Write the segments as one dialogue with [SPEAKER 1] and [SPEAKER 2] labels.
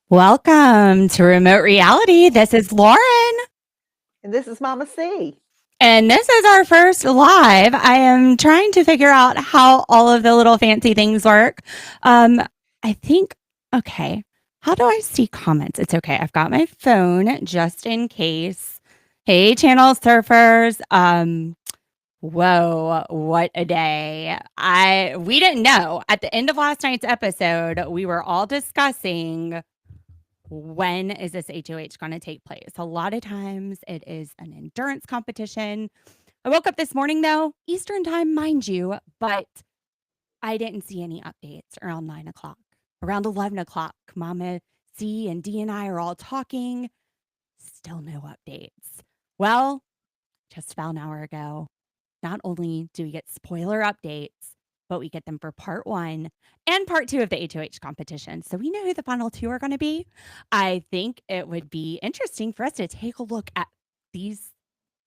[SPEAKER 1] Welcome to Remote Reality. This is Lauren,
[SPEAKER 2] And this is Mama C.
[SPEAKER 1] and this is our first live. I am trying to figure out how all of the little fancy things work. Um, I think, okay, how do I see comments? It's okay. I've got my phone just in case. Hey, channel surfers. Whoa, what a day. We didn't know. At the end of last night's episode, we were all discussing when is this HOH going to take place? A lot of times it is an endurance competition. I woke up this morning though, Eastern time, mind you, but I didn't see any updates around 9 o'clock. Around 11 o'clock, Mama C and D and I are all talking. Still no updates. Well, just about an hour ago, not only do we get spoiler updates, but we get them for part one and part two of the HOH competition. So we know who the final two are going to be. I think it would be interesting for us to take a look at these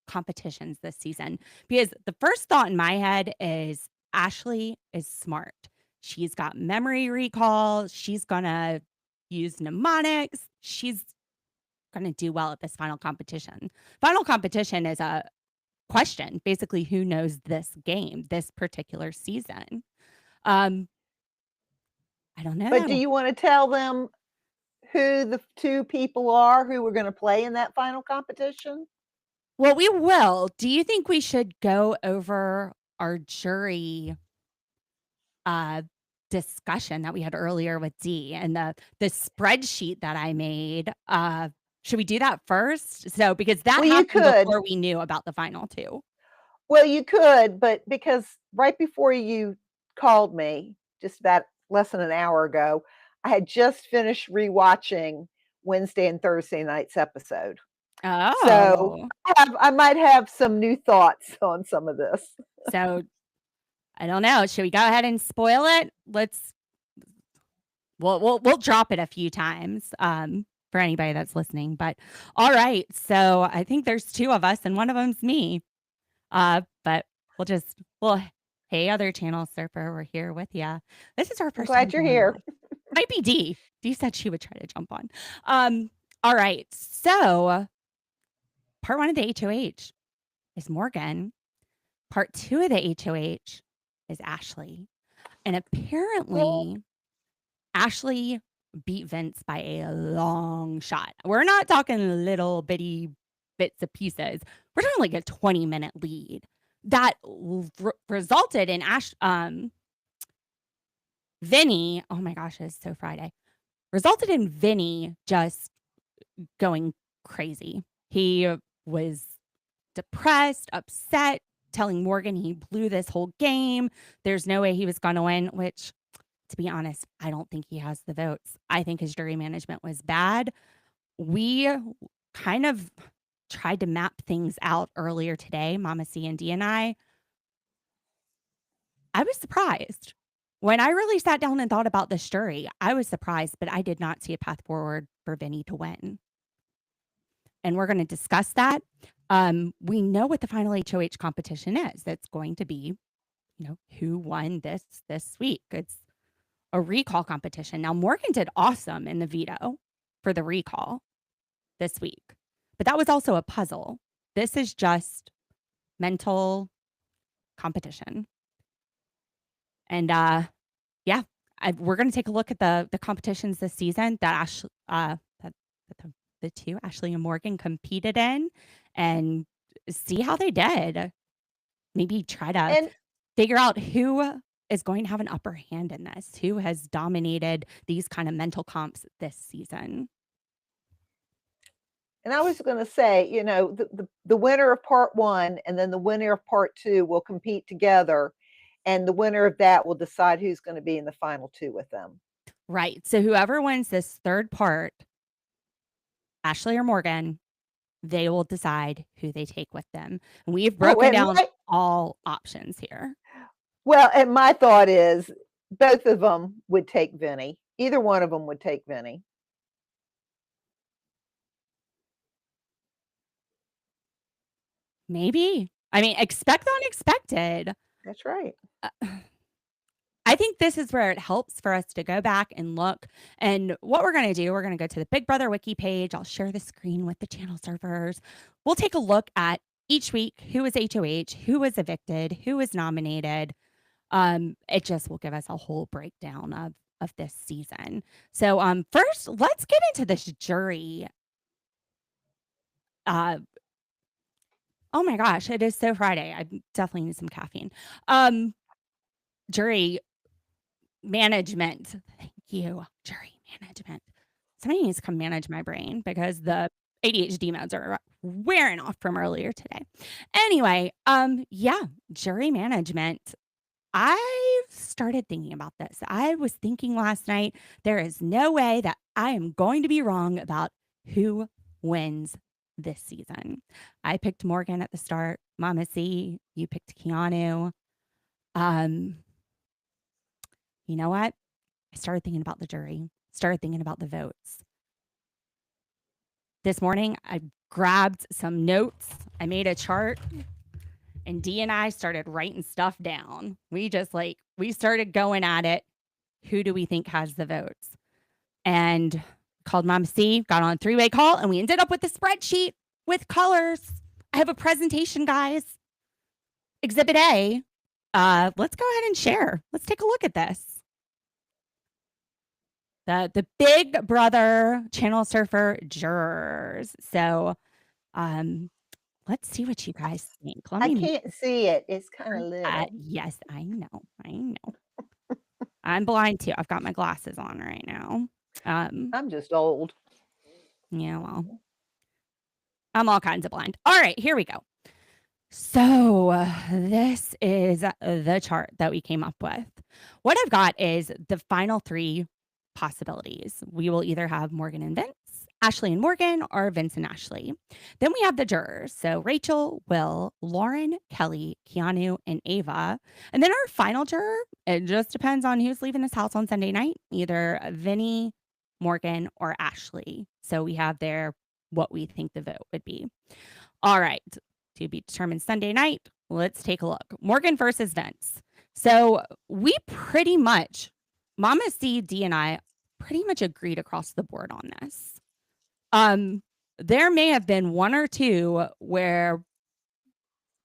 [SPEAKER 1] competitions this season because the first thought in my head is Ashley is smart. She's got memory recall. She's going to use mnemonics. She's going to do well at this final competition. Final competition is a question, basically, who knows this game, this particular season. Um, I don't
[SPEAKER 2] But do
[SPEAKER 1] know.
[SPEAKER 2] you want to tell them who the two people are who were going to play in that final competition?
[SPEAKER 1] Well, we will. Do you think we should go over our jury uh discussion that we had earlier with D and the spreadsheet that I made? Should we do that first? So because that
[SPEAKER 2] Well, you
[SPEAKER 1] happened
[SPEAKER 2] could.
[SPEAKER 1] before we knew about the final two.
[SPEAKER 2] Well, you could, but because right before you called me, just about less than an hour ago, I had just finished rewatching Wednesday and Thursday night's episode. So
[SPEAKER 1] Oh.
[SPEAKER 2] I might have some new thoughts on some of this.
[SPEAKER 1] So I don't know. Should we go ahead and spoil it? We'll drop it a few times for anybody that's listening. But all right, so I think there's two of us, and one of them's me. But well, hey, other channel surfer, we're here with you. This is our
[SPEAKER 2] I'm
[SPEAKER 1] first time
[SPEAKER 2] glad you're
[SPEAKER 1] going
[SPEAKER 2] here.
[SPEAKER 1] live. Might be D. D said she would try to jump on. All right, so part one of the HOH is Morgan. Part two of the HOH is Ashley, and apparently Ashley beat Vince by a long shot. We're not talking little bitty bits of pieces. We're talking like a 20-minute lead that resulted in Vinny. Oh my gosh, it's so Friday. Resulted in Vinny just going crazy. He was depressed, upset, telling Morgan he blew this whole game. There's no way he was going to win, which to be honest, I don't think he has the votes. I think his jury management was bad. We kind of tried to map things out earlier today, Mama C and D and I. I was surprised. When I really sat down and thought about this jury, I was surprised, but I did not see a path forward for Vinny to win. And we're going to discuss that. We know what the final HOH competition is. It's going to be, who won this week. It's a recall competition. Now, Morgan did awesome in the veto for the recall this week, but that was also a puzzle. This is just mental competition. And yeah, we're going to take a look at the competitions this season that the two, Ashley and Morgan, competed in and see how they did. Maybe try to
[SPEAKER 2] And
[SPEAKER 1] figure out who is going to have an upper hand in this, who has dominated these kind of mental comps this season.
[SPEAKER 2] And I was going to say, the winner of part one and then the winner of part two will compete together. And the winner of that will decide who's going to be in the final two with them.
[SPEAKER 1] Right. So whoever wins this third part, Ashley or Morgan, they will decide who they take with them. And we've
[SPEAKER 2] Oh,
[SPEAKER 1] broken down all options here.
[SPEAKER 2] and my thought is both of them would take Vinny. Either one of them would take Vinny.
[SPEAKER 1] Maybe. I mean, expect the unexpected.
[SPEAKER 2] That's right.
[SPEAKER 1] Uh, I think this is where it helps for us to go back and look. And what we're going to do, we're going to go to the Big Brother Wiki page. I'll share the screen with the channel surfers. We'll take a look at each week who was HOH, who was evicted, who was nominated. It just will give us a whole breakdown of this season. So first, let's get into this jury. Oh my gosh, it is so Friday. I definitely need some caffeine. Jury management. Thank you. Jury management. Somebody needs to come manage my brain because the ADHD meds are wearing off from earlier today. Anyway, yeah, jury management. I started thinking about this. I was thinking last night, there is no way that I am going to be wrong about who wins this season. I picked Morgan at the start. Mama C, you picked Keanu. You know what? I started thinking about the jury, started thinking about the votes. This morning, I grabbed some notes. I made a chart, and Dee and I started writing stuff down. We started going at it. Who do we think has the votes? And called Mom C, got on a 3-way call, and we ended up with a spreadsheet with colors. I have a presentation, guys. Exhibit A. Let's go ahead and share. Let's take a look at this. The Big Brother Channel Surfer jurors. So let's see what you guys think.
[SPEAKER 2] I can't see it. It's kind of little.
[SPEAKER 1] Yes, I know. I'm blind too. I've got my glasses on right now.
[SPEAKER 2] I'm just old.
[SPEAKER 1] Yeah, well, I'm all kinds of blind. All right, here we go. So this is the chart that we came up with. What I've got is the final 3 possibilities. We will either have Morgan and Vince, Ashley and Morgan, or Vince and Ashley. Then we have the jurors. So Rachel, Will, Lauren, Kelly, Keanu, and Ava. And then our final juror, it just depends on who's leaving this house on Sunday night, either Vinny, Morgan, or Ashley. So we have there what we think the vote would be. All right, to be determined Sunday night, let's take a look. Morgan versus Vince. So we pretty much, Mama C, D, and I pretty much agreed across the board on this. There may have been 1 or 2 where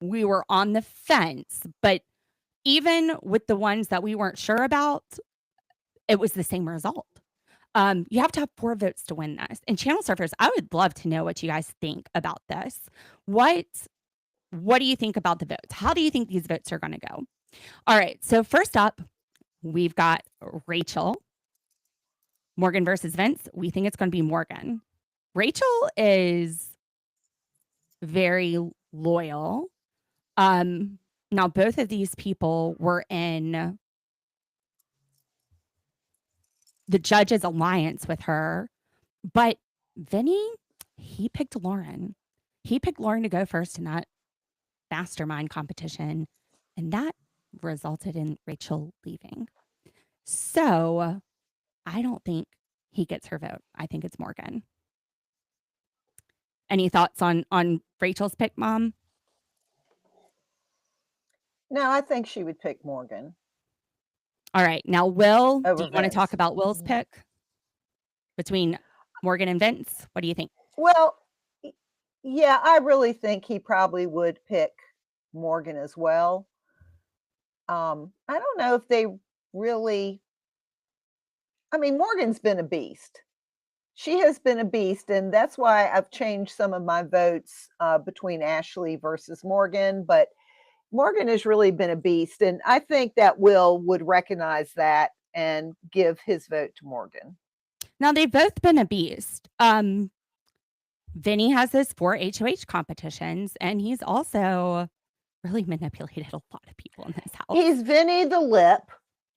[SPEAKER 1] we were on the fence, but even with the ones that we weren't sure about, it was the same result. You have to have 4 votes to win this. And channel surfers, I would love to know what you guys think about this. What do you think about the votes? How do you think these votes are going to go? All right. So first up, we've got Rachel. Morgan versus Vince. We think it's going to be Morgan. Rachel is very loyal. Now, both of these people were in the judge's alliance with her, but Vinny, he picked Lauren. He picked Lauren to go first in that mastermind competition, and that resulted in Rachel leaving. So I don't think he gets her vote. I think it's Morgan. Any thoughts on Rachel's pick, Mom?
[SPEAKER 2] No, I think she would pick Morgan.
[SPEAKER 1] All right. Now, Will,
[SPEAKER 2] Over
[SPEAKER 1] do you want to
[SPEAKER 2] Vince.
[SPEAKER 1] talk about Will's pick between Morgan and Vince? What do you think?
[SPEAKER 2] Well, yeah, I really think he probably would pick Morgan as well. I don't know if they really, I mean, Morgan's been a beast. She has been a beast, and that's why I've changed some of my votes between Ashley versus Morgan, but Morgan has really been a beast, and I think that Will would recognize that and give his vote to Morgan.
[SPEAKER 1] Now, they've both been a beast. Vinny has his 4 HOH competitions, and he's also really manipulated a lot of people in this house.
[SPEAKER 2] He's Vinny the Lip.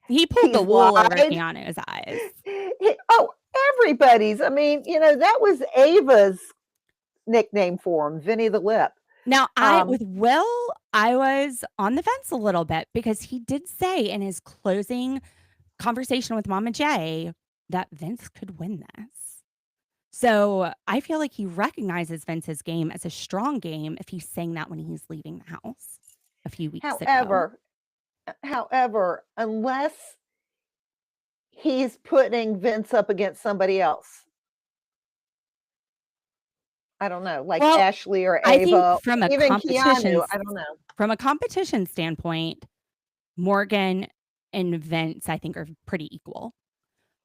[SPEAKER 1] He pulled the
[SPEAKER 2] He's
[SPEAKER 1] wool over
[SPEAKER 2] lied.
[SPEAKER 1] Keanu's eyes.
[SPEAKER 2] Everybody's. I mean, that was Ava's nickname for him, Vinny the Lip.
[SPEAKER 1] Now, with Will, I was on the fence a little bit because he did say in his closing conversation with Mama J that Vince could win this. So I feel like he recognizes Vince's game as a strong game if he's saying that when he's leaving the house a few weeks ago.
[SPEAKER 2] However, However, unless he's putting Vince up against somebody else. I don't know, like
[SPEAKER 1] Well,
[SPEAKER 2] Ashley or
[SPEAKER 1] I think
[SPEAKER 2] Ava, even Keanu, I don't know.
[SPEAKER 1] from a competition standpoint, Morgan and Vince, I think, are pretty equal.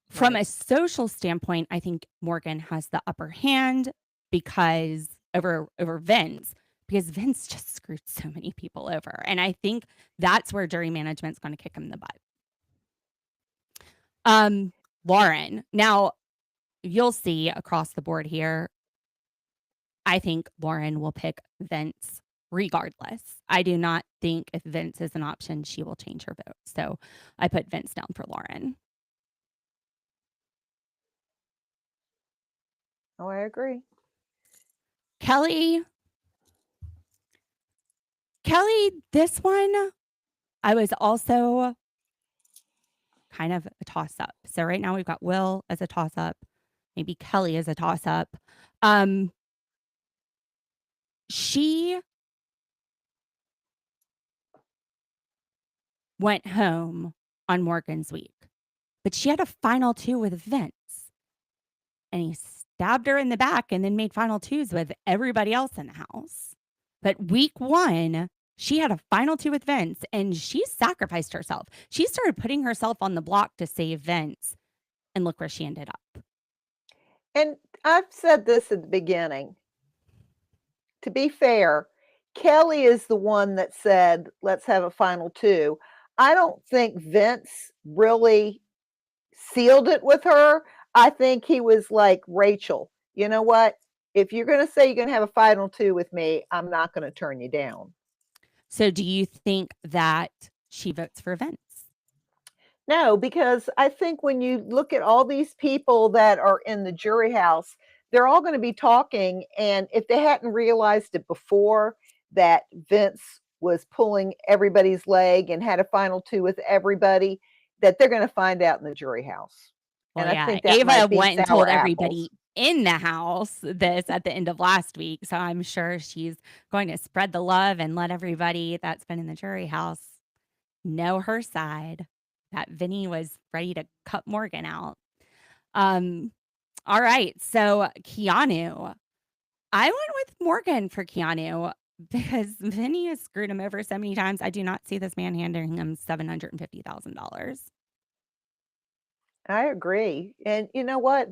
[SPEAKER 1] From
[SPEAKER 2] Right.
[SPEAKER 1] a social standpoint, I think Morgan has the upper hand because over Vince, because Vince just screwed so many people over. And I think that's where jury management's going to kick him in the butt. Lauren. Now, you'll see across the board here, I think Lauren will pick Vince regardless. I do not think if Vince is an option, she will change her vote. So I put Vince down for Lauren.
[SPEAKER 2] Oh, I agree.
[SPEAKER 1] Kelly, this one, I was also kind of a toss up. So right now we've got Will as a toss up, maybe Kelly as a toss up. She went home on Morgan's week, but she had a final two with Vince, and he stabbed her in the back and then made final twos with everybody else in the house. But week one, she had a final two with Vince, and she sacrificed herself. She started putting herself on the block to save Vince, and look where she ended up.
[SPEAKER 2] And I've said this at the beginning. To be fair, Kelly is the one that said, let's have a final two. I don't think Vince really sealed it with her. I think he was like, Rachel, you know what? If you're going to say you're going to have a final two with me, I'm not going to turn you down.
[SPEAKER 1] So do you think that she votes for Vince?
[SPEAKER 2] No, because I think when you look at all these people that are in the jury house, they're all going to be talking. And if they hadn't realized it before that Vince was pulling everybody's leg and had a final two with everybody, that they're going to find out in the jury house.
[SPEAKER 1] Well,
[SPEAKER 2] And I
[SPEAKER 1] yeah,
[SPEAKER 2] think that
[SPEAKER 1] Ava
[SPEAKER 2] might be
[SPEAKER 1] went and
[SPEAKER 2] sour
[SPEAKER 1] told
[SPEAKER 2] apples.
[SPEAKER 1] everybody in the house this at the end of last week. So I'm sure she's going to spread the love and let everybody that's been in the jury house know her side, that Vinny was ready to cut Morgan out. All right. So Keanu, I went with Morgan for Keanu because Vinny has screwed him over so many times. I do not see this man handing him $750,000.
[SPEAKER 2] I agree. And you know what?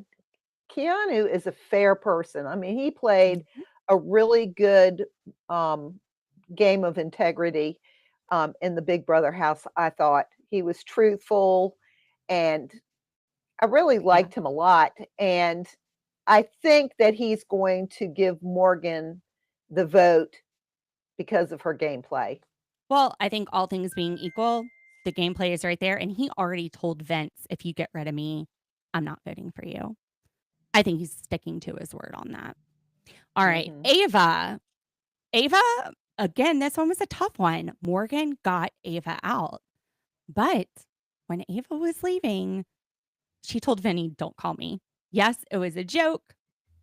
[SPEAKER 2] Keanu is a fair person. I mean, he played
[SPEAKER 1] Mhm.
[SPEAKER 2] a really good game of integrity in the Big Brother house. I thought he was truthful and I really
[SPEAKER 1] Yeah.
[SPEAKER 2] liked him a lot. And I think that he's going to give Morgan the vote because of her gameplay.
[SPEAKER 1] Well, I think all things being equal, the gameplay is right there. And he already told Vince, if you get rid of me, I'm not voting for you. I think he's sticking to his word on that. All right.
[SPEAKER 2] Hmm.
[SPEAKER 1] Ava, again, this one was a tough one. Morgan got Ava out. But when Ava was leaving, she told Vinny, don't call me. Yes, it was a joke,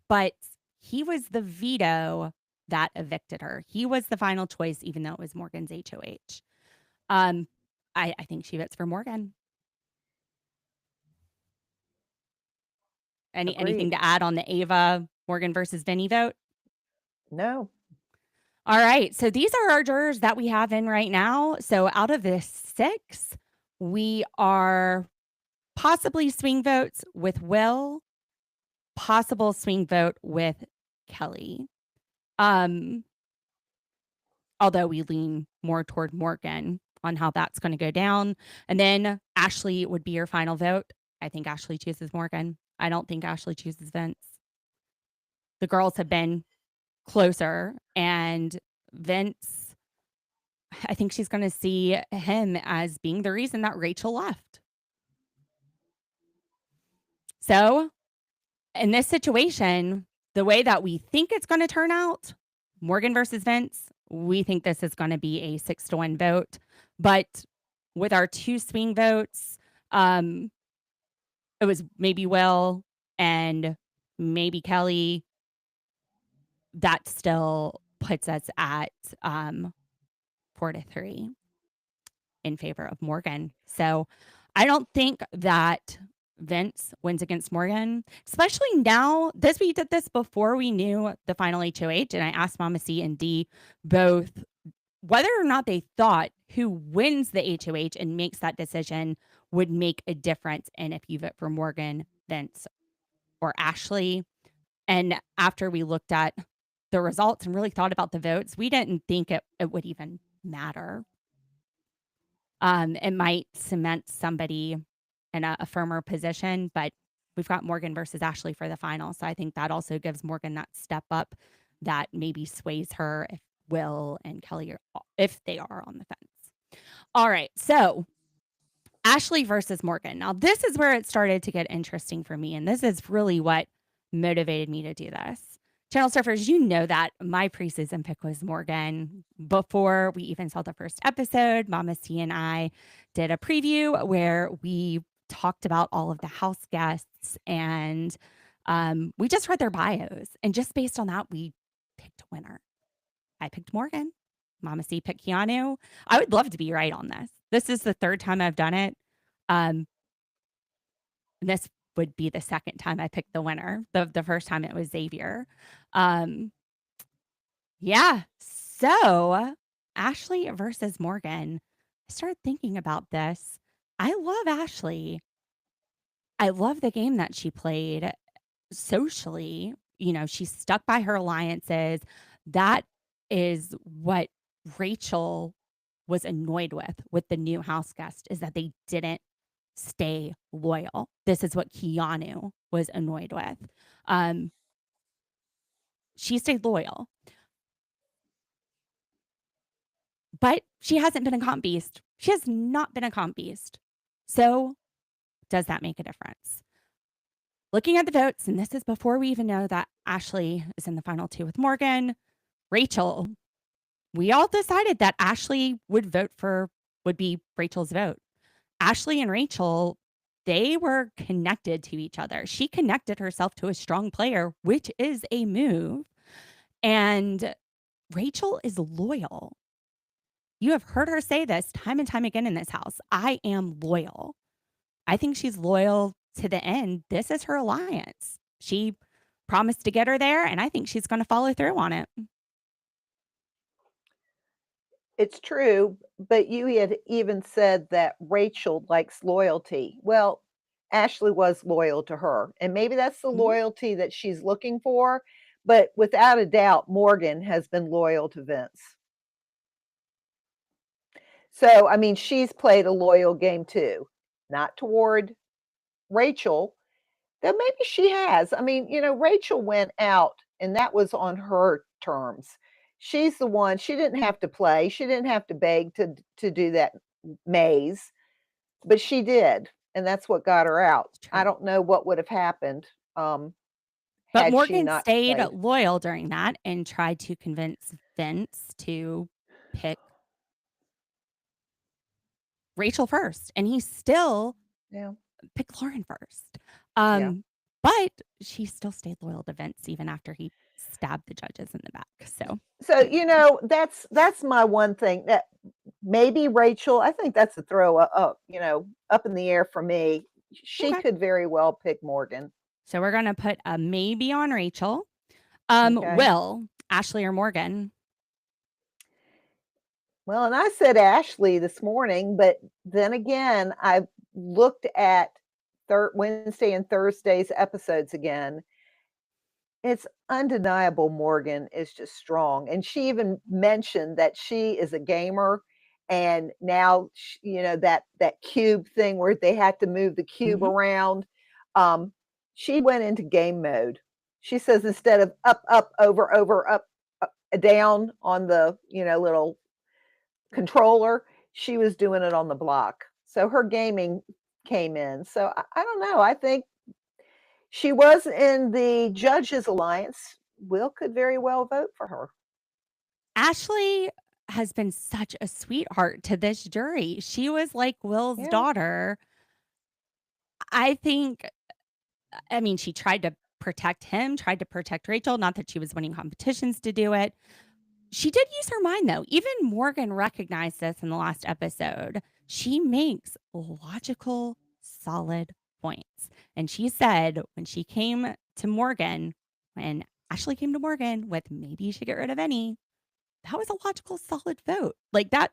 [SPEAKER 1] but he was the veto that evicted her. He was the final choice, even though it was Morgan's HOH. Um, I think she votes for Morgan. Anything
[SPEAKER 2] Agreed.
[SPEAKER 1] to add on the Ava Morgan versus Vinny vote?
[SPEAKER 2] No.
[SPEAKER 1] All right. So these are our jurors that we have in right now. So out of the 6, we are possibly swing votes with Will, possible swing vote with Kelly. Although we lean more toward Morgan on how that's going to go down. And then Ashley would be your final vote. I think Ashley chooses Morgan. I don't think Ashley chooses Vince. The girls have been closer, and Vince, I think she's going to see him as being the reason that Rachel left. So, in this situation, the way that we think it's going to turn out, Morgan versus Vince, we think this is going to be a 6-1 vote. But with our 2 swing votes, it was maybe Will and maybe Kelly. That still puts us at 4-3. in favor of Morgan. So I don't think that Vince wins against Morgan, especially now. We did this before we knew the final HOH, and I asked Mama C and D both whether or not they thought who wins the HOH and makes that decision would make a difference in if you vote for Morgan, Vince, or Ashley. And after we looked at the results and really thought about the votes, we didn't think it would even matter. It might cement somebody in a firmer position, but we've got Morgan versus Ashley for the final. So I think that also gives Morgan that step up that maybe sways her if Will and Kelly are, if they are on the fence. All right. So Ashley versus Morgan. Now, this is where it started to get interesting for me. And this is really what motivated me to do this. Channel Surfers, you know that my preseason pick was Morgan. Before we even saw the first episode, Mama C and I did a preview where we talked about all of the house guests and we just read their bios. And just based on that, we picked a winner. I picked Morgan. Mama C picked Keanu. I would love to be right on this. This is the third time I've done it. This would be the second time I picked the winner. The first time it was Xavier. Yeah. So Ashley versus Morgan. I started thinking about this. I love Ashley. I love the game that she played socially. You know, she stuck by her alliances. That is what Rachel was annoyed with the new house guest, is that they didn't stay loyal. This is what Keanu was annoyed with. She stayed loyal. But she hasn't been a comp beast. She has not been a comp beast. So does that make a difference? Looking at the votes, and this is before we even know that Ashley is in the final two with Morgan, Rachel, we all decided that Ashley would be Rachel's vote. Ashley and Rachel, they were connected to each other. She connected herself to a strong player, which is a move. And Rachel is loyal. You have heard her say this time and time again in this house. I am loyal. I think she's loyal to the end. This is her alliance. She promised to get her there, and I think she's going to follow through on it.
[SPEAKER 2] It's true, but you had even said that Rachel likes loyalty. Well, Ashley was loyal to her, and maybe that's the loyalty that she's looking for. But without a doubt, Morgan has been loyal to Vince. So, I mean, she's played a loyal game too, not toward Rachel, though maybe she has. I mean, you know, Rachel went out and that was on her terms. She's the one, she didn't have to play. She didn't have to beg to do that maze, but she did. And that's what got her out. I don't know what would have happened.
[SPEAKER 1] But Morgan stayed loyal during that and tried to convince Vince to pick Rachel first. And he still picked Lauren first. But she still stayed loyal to Vince even after he stabbed the judges in the back.
[SPEAKER 2] So you know, that's my one thing, that maybe Rachel, I think that's a throw up, you know, up in the air for me. She could very well pick Morgan.
[SPEAKER 1] So we're gonna put a maybe on Rachel. Will, Ashley or Morgan?
[SPEAKER 2] Well, and I said Ashley this morning, but then again, I looked at Wednesday and Thursday's episodes again. It's undeniable Morgan is just strong. And she even mentioned that she is a gamer. And now, you know, that cube thing where they had to move the cube around. She went into game mode. She says instead of up, over, up, down on the, you know, little controller, she was doing it on the block. So her gaming came in. So I don't know. I think she was in the judges alliance. Will could very well vote for her.
[SPEAKER 1] Ashley has been such a sweetheart to this jury. She was like Will's daughter. I think, I mean, she tried to protect him, tried to protect Rachel. Not that she was winning competitions to do it. She did use her mind, though. Even Morgan recognized this in the last episode. She makes logical, solid points. And she said when she came to Morgan, when Ashley came to Morgan with maybe you should get rid of any, that was a logical, solid vote. Like that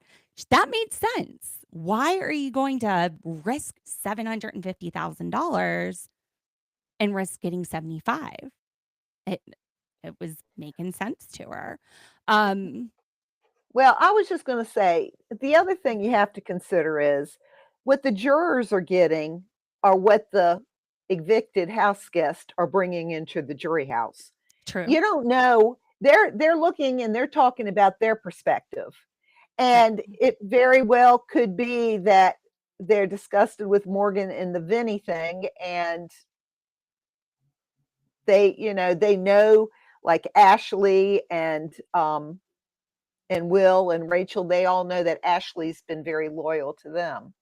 [SPEAKER 1] made sense. Why are you going to risk $750,000 and risk getting 75? It it was making sense to her. Um,
[SPEAKER 2] Well, I was just gonna say, the other thing you have to consider is what the jurors are getting are what the evicted house guests are bringing into the jury house.
[SPEAKER 1] true.
[SPEAKER 2] You don't know. They're looking and they're talking about their perspective.
[SPEAKER 1] Right.
[SPEAKER 2] And it very well could be that they're disgusted with Morgan and the Vinny thing, and they know like Ashley and Will and Rachel, they all know that Ashley's been very loyal to them.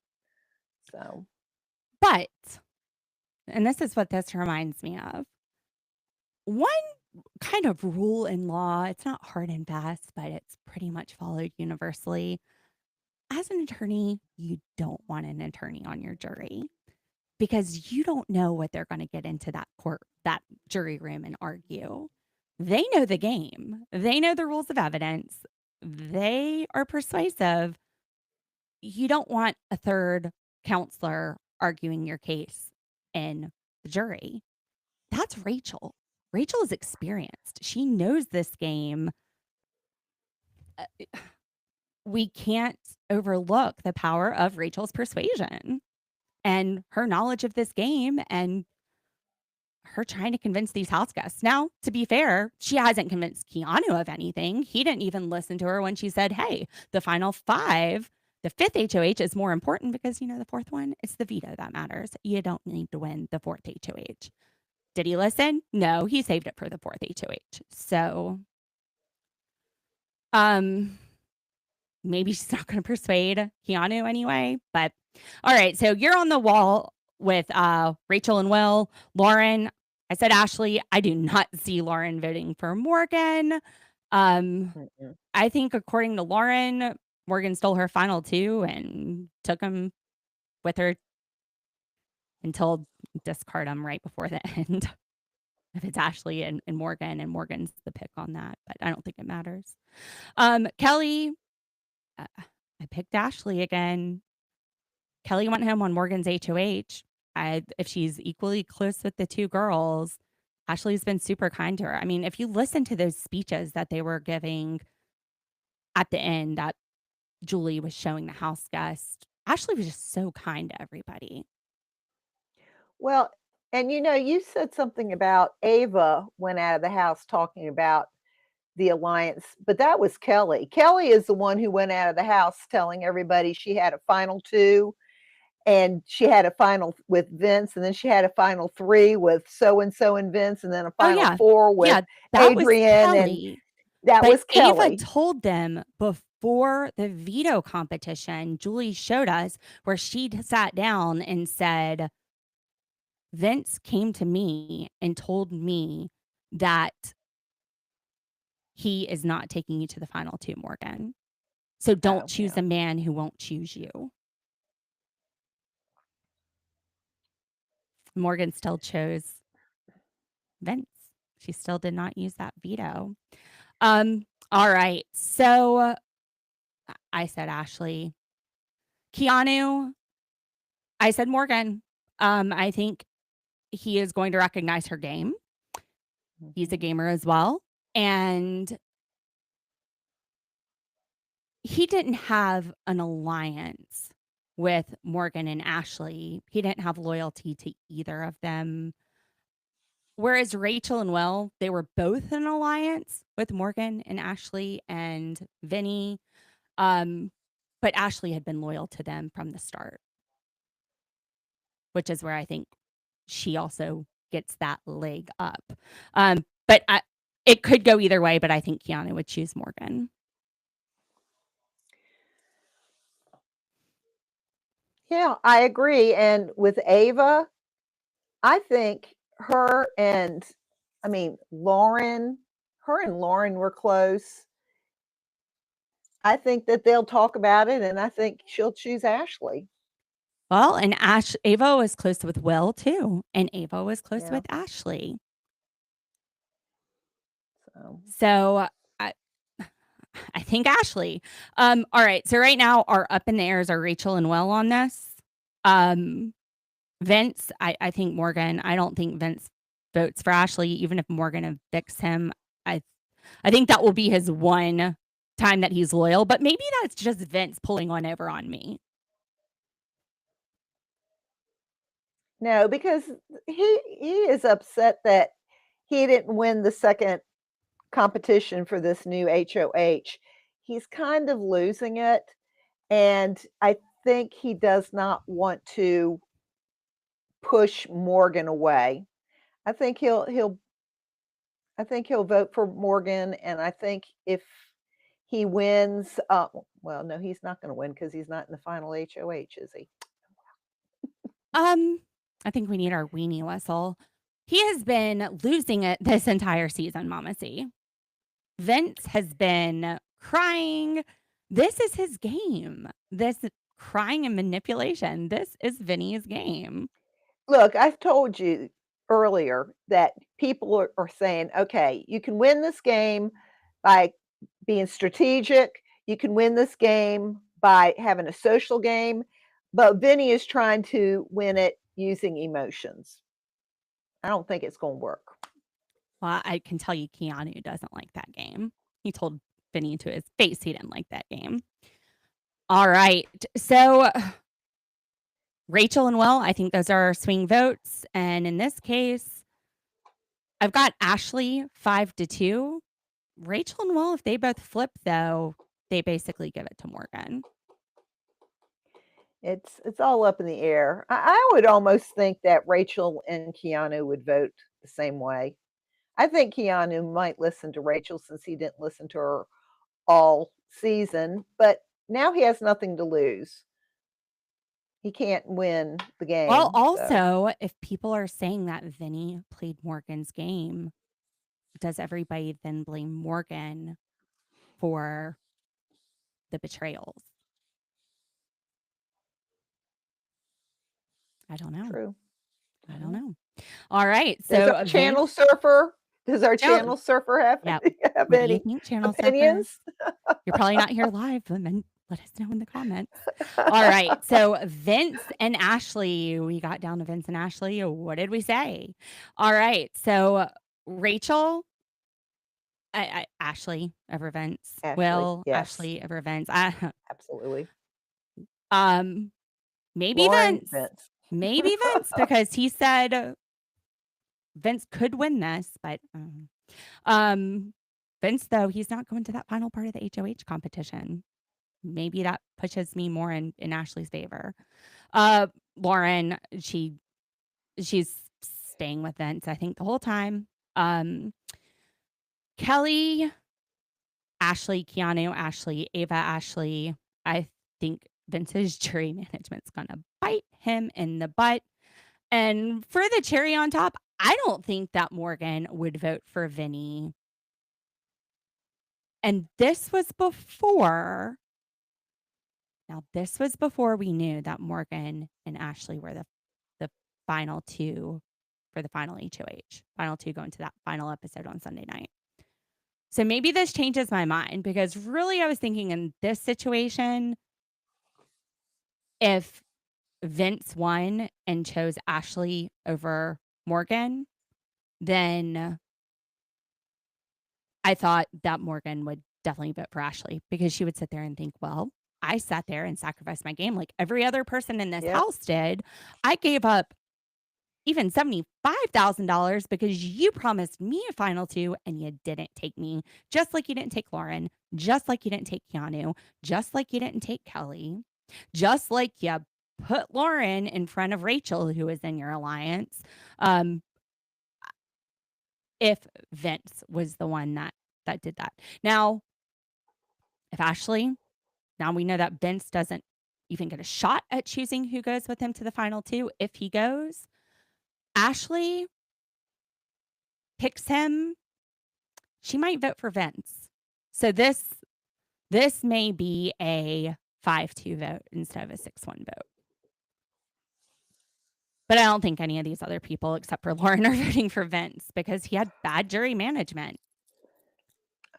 [SPEAKER 2] So,
[SPEAKER 1] But, and this is what this reminds me of. One kind of rule in law, it's not hard and fast, but it's pretty much followed universally. As an attorney, you don't want an attorney on your jury because you don't know what they're going to get into that jury room and argue. They know the game. They know the rules of evidence. They are persuasive. You don't want a third counselor arguing your case in the jury. That's Rachel. Rachel is experienced. She knows this game. Uh, We can't overlook the power of Rachel's persuasion and her knowledge of this game and her trying to convince these house guests. Now, to be fair, she hasn't convinced Keanu of anything. He didn't even listen to her when she said, hey, the final five, the fifth HOH is more important because, the fourth one, it's the veto that matters. You don't need to win the fourth HOH. Did he listen? No, he saved it for the fourth HOH. So, maybe she's not going to persuade Keanu anyway. But all right, so you're on the wall with Rachel and Will. Lauren, I said Ashley. I do not see Lauren voting for Morgan. I think according to Lauren, Morgan stole her final two and took them with her until discard them right before the end. If it's Ashley and Morgan, and Morgan's the pick on that, but I don't think it matters. Kelly, I picked Ashley again. Kelly went home on Morgan's HOH. If she's equally close with the two girls, Ashley's been super kind to her. I mean, if you listen to those speeches that they were giving at the end that Julie was showing the house guest, Ashley was just so kind to everybody.
[SPEAKER 2] well, and you said something about Ava went out of the house talking about the alliance, but that was Kelly. Kelly is the one who went out of the house telling everybody she had a final two, and she had a final with Vince, and then she had a final three with so and so and Vince, and then a
[SPEAKER 1] Oh,
[SPEAKER 2] final
[SPEAKER 1] yeah.
[SPEAKER 2] four with
[SPEAKER 1] Yeah, that was
[SPEAKER 2] Adrian, and
[SPEAKER 1] Kelly.
[SPEAKER 2] that
[SPEAKER 1] But
[SPEAKER 2] was
[SPEAKER 1] Ava
[SPEAKER 2] Kelly.
[SPEAKER 1] told them before the veto competition, Julie showed us where she sat down and said, Vince came to me and told me that he is not taking you to the final two, Morgan. So don't
[SPEAKER 2] Oh,
[SPEAKER 1] choose
[SPEAKER 2] yeah.
[SPEAKER 1] a man who won't choose you. Morgan still chose Vince. She still did not use that veto. All right. So I said Ashley. Keanu, I said Morgan. I think he is going to recognize her game. He's a gamer as well. And he didn't have an alliance with Morgan and Ashley. He didn't have loyalty to either of them. Whereas Rachel and Will, they were both in alliance with Morgan and Ashley and Vinny. But Ashley had been loyal to them from the start, which is where I think she also gets that leg up. But it could go either way, but I think Keanu would choose Morgan.
[SPEAKER 2] Yeah, I agree. And with Ava, I think her and Lauren, her and Lauren were close. I think that they'll talk about it, and I think she'll choose Ashley.
[SPEAKER 1] Well, and Ava was close with Will too, and Ava was close
[SPEAKER 2] Yeah.
[SPEAKER 1] with Ashley.
[SPEAKER 2] So
[SPEAKER 1] So I, I think Ashley. All right. So right now, our up in the airs are Rachel and Will on this. Vince, I think Morgan. I don't think Vince votes for Ashley, even if Morgan evicts him. I think that will be his one time that he's loyal. But maybe that's just Vince pulling one over on me.
[SPEAKER 2] no, because he is upset that he didn't win the second competition for this new HOH. He's kind of losing it, and I think he does not want to push Morgan away. I think he'll vote for Morgan, and I think if he wins, well, no, he's not going to win because he's not in the final HOH, is he?
[SPEAKER 1] I think we need our weenie whistle. He has been losing it this entire season, Mama C. Vince has been crying. This is his game. This crying and manipulation. This is Vinny's game.
[SPEAKER 2] Look, I've told you earlier that people are saying, okay, you can win this game by being strategic. You can win this game by having a social game. But Vinny is trying to win it using emotions. I don't think it's going to work.
[SPEAKER 1] Well, I can tell you Keanu doesn't like that game. He told Vinny to his face he didn't like that game. All right. So Rachel and Will, I think those are swing votes. And in this case, I've got Ashley 5-2. Rachel and Will, if they both flip, though, they basically give it to Morgan.
[SPEAKER 2] It's all up in the air. I would almost think that Rachel and Keanu would vote the same way. I think Keanu might listen to Rachel since he didn't listen to her all season, but now he has nothing to lose. He can't win the game.
[SPEAKER 1] Well, also, if people are saying that Vinny played Morgan's game, does everybody then blame Morgan for the betrayals? I don't know.
[SPEAKER 2] True.
[SPEAKER 1] I don't know. All right.
[SPEAKER 2] Does
[SPEAKER 1] So
[SPEAKER 2] our channel surfer have,
[SPEAKER 1] Yep.
[SPEAKER 2] have
[SPEAKER 1] What do you
[SPEAKER 2] any
[SPEAKER 1] think, Channel Surfer?
[SPEAKER 2] opinions?
[SPEAKER 1] You're probably not here live, and then let us know in the comments. All right. So Vince and Ashley, we got down to Vince and Ashley. What did we say? All right. So Rachel, Ashley over Vince.
[SPEAKER 2] Ashley,
[SPEAKER 1] Will,
[SPEAKER 2] yes.
[SPEAKER 1] Ashley over Vince.
[SPEAKER 2] Absolutely.
[SPEAKER 1] Maybe
[SPEAKER 2] Lauren,
[SPEAKER 1] Vince. Maybe Vince, because he said Vince could win this, but Vince, though, he's not going to that final part of the HOH competition. Maybe that pushes me more in Ashley's favor. Lauren, she's staying with Vince, I think, the whole time. Kelly, Ashley, Keanu, Ashley, Ava, Ashley. I think Vince's jury management's gonna bite him in the butt. And for the cherry on top, I don't think that Morgan would vote for Vinny. And this was before. Now, this was before we knew that Morgan and Ashley were the final two for the final HOH. Final two going to that final episode on Sunday night. So maybe this changes my mind, because really I was thinking in this situation, if Vince won and chose Ashley over Morgan, then I thought that Morgan would definitely vote for Ashley, because she would sit there and think, well, I sat there and sacrificed my game like every other person in this house did. I gave up even $75,000 because you promised me a final two and you didn't take me, just like you didn't take Lauren, just like you didn't take Keanu, just like you didn't take Kelly, just like you put Lauren in front of Rachel, who is in your alliance. If Vince was the one that did that. Now, if Ashley, now we know that Vince doesn't even get a shot at choosing who goes with him to the final two. If he goes, Ashley picks him, she might vote for Vince. So this This may be a 5-2 vote instead of a 6-1 vote. But I don't think any of these other people, except for Lauren, are voting for Vince because he had bad jury management.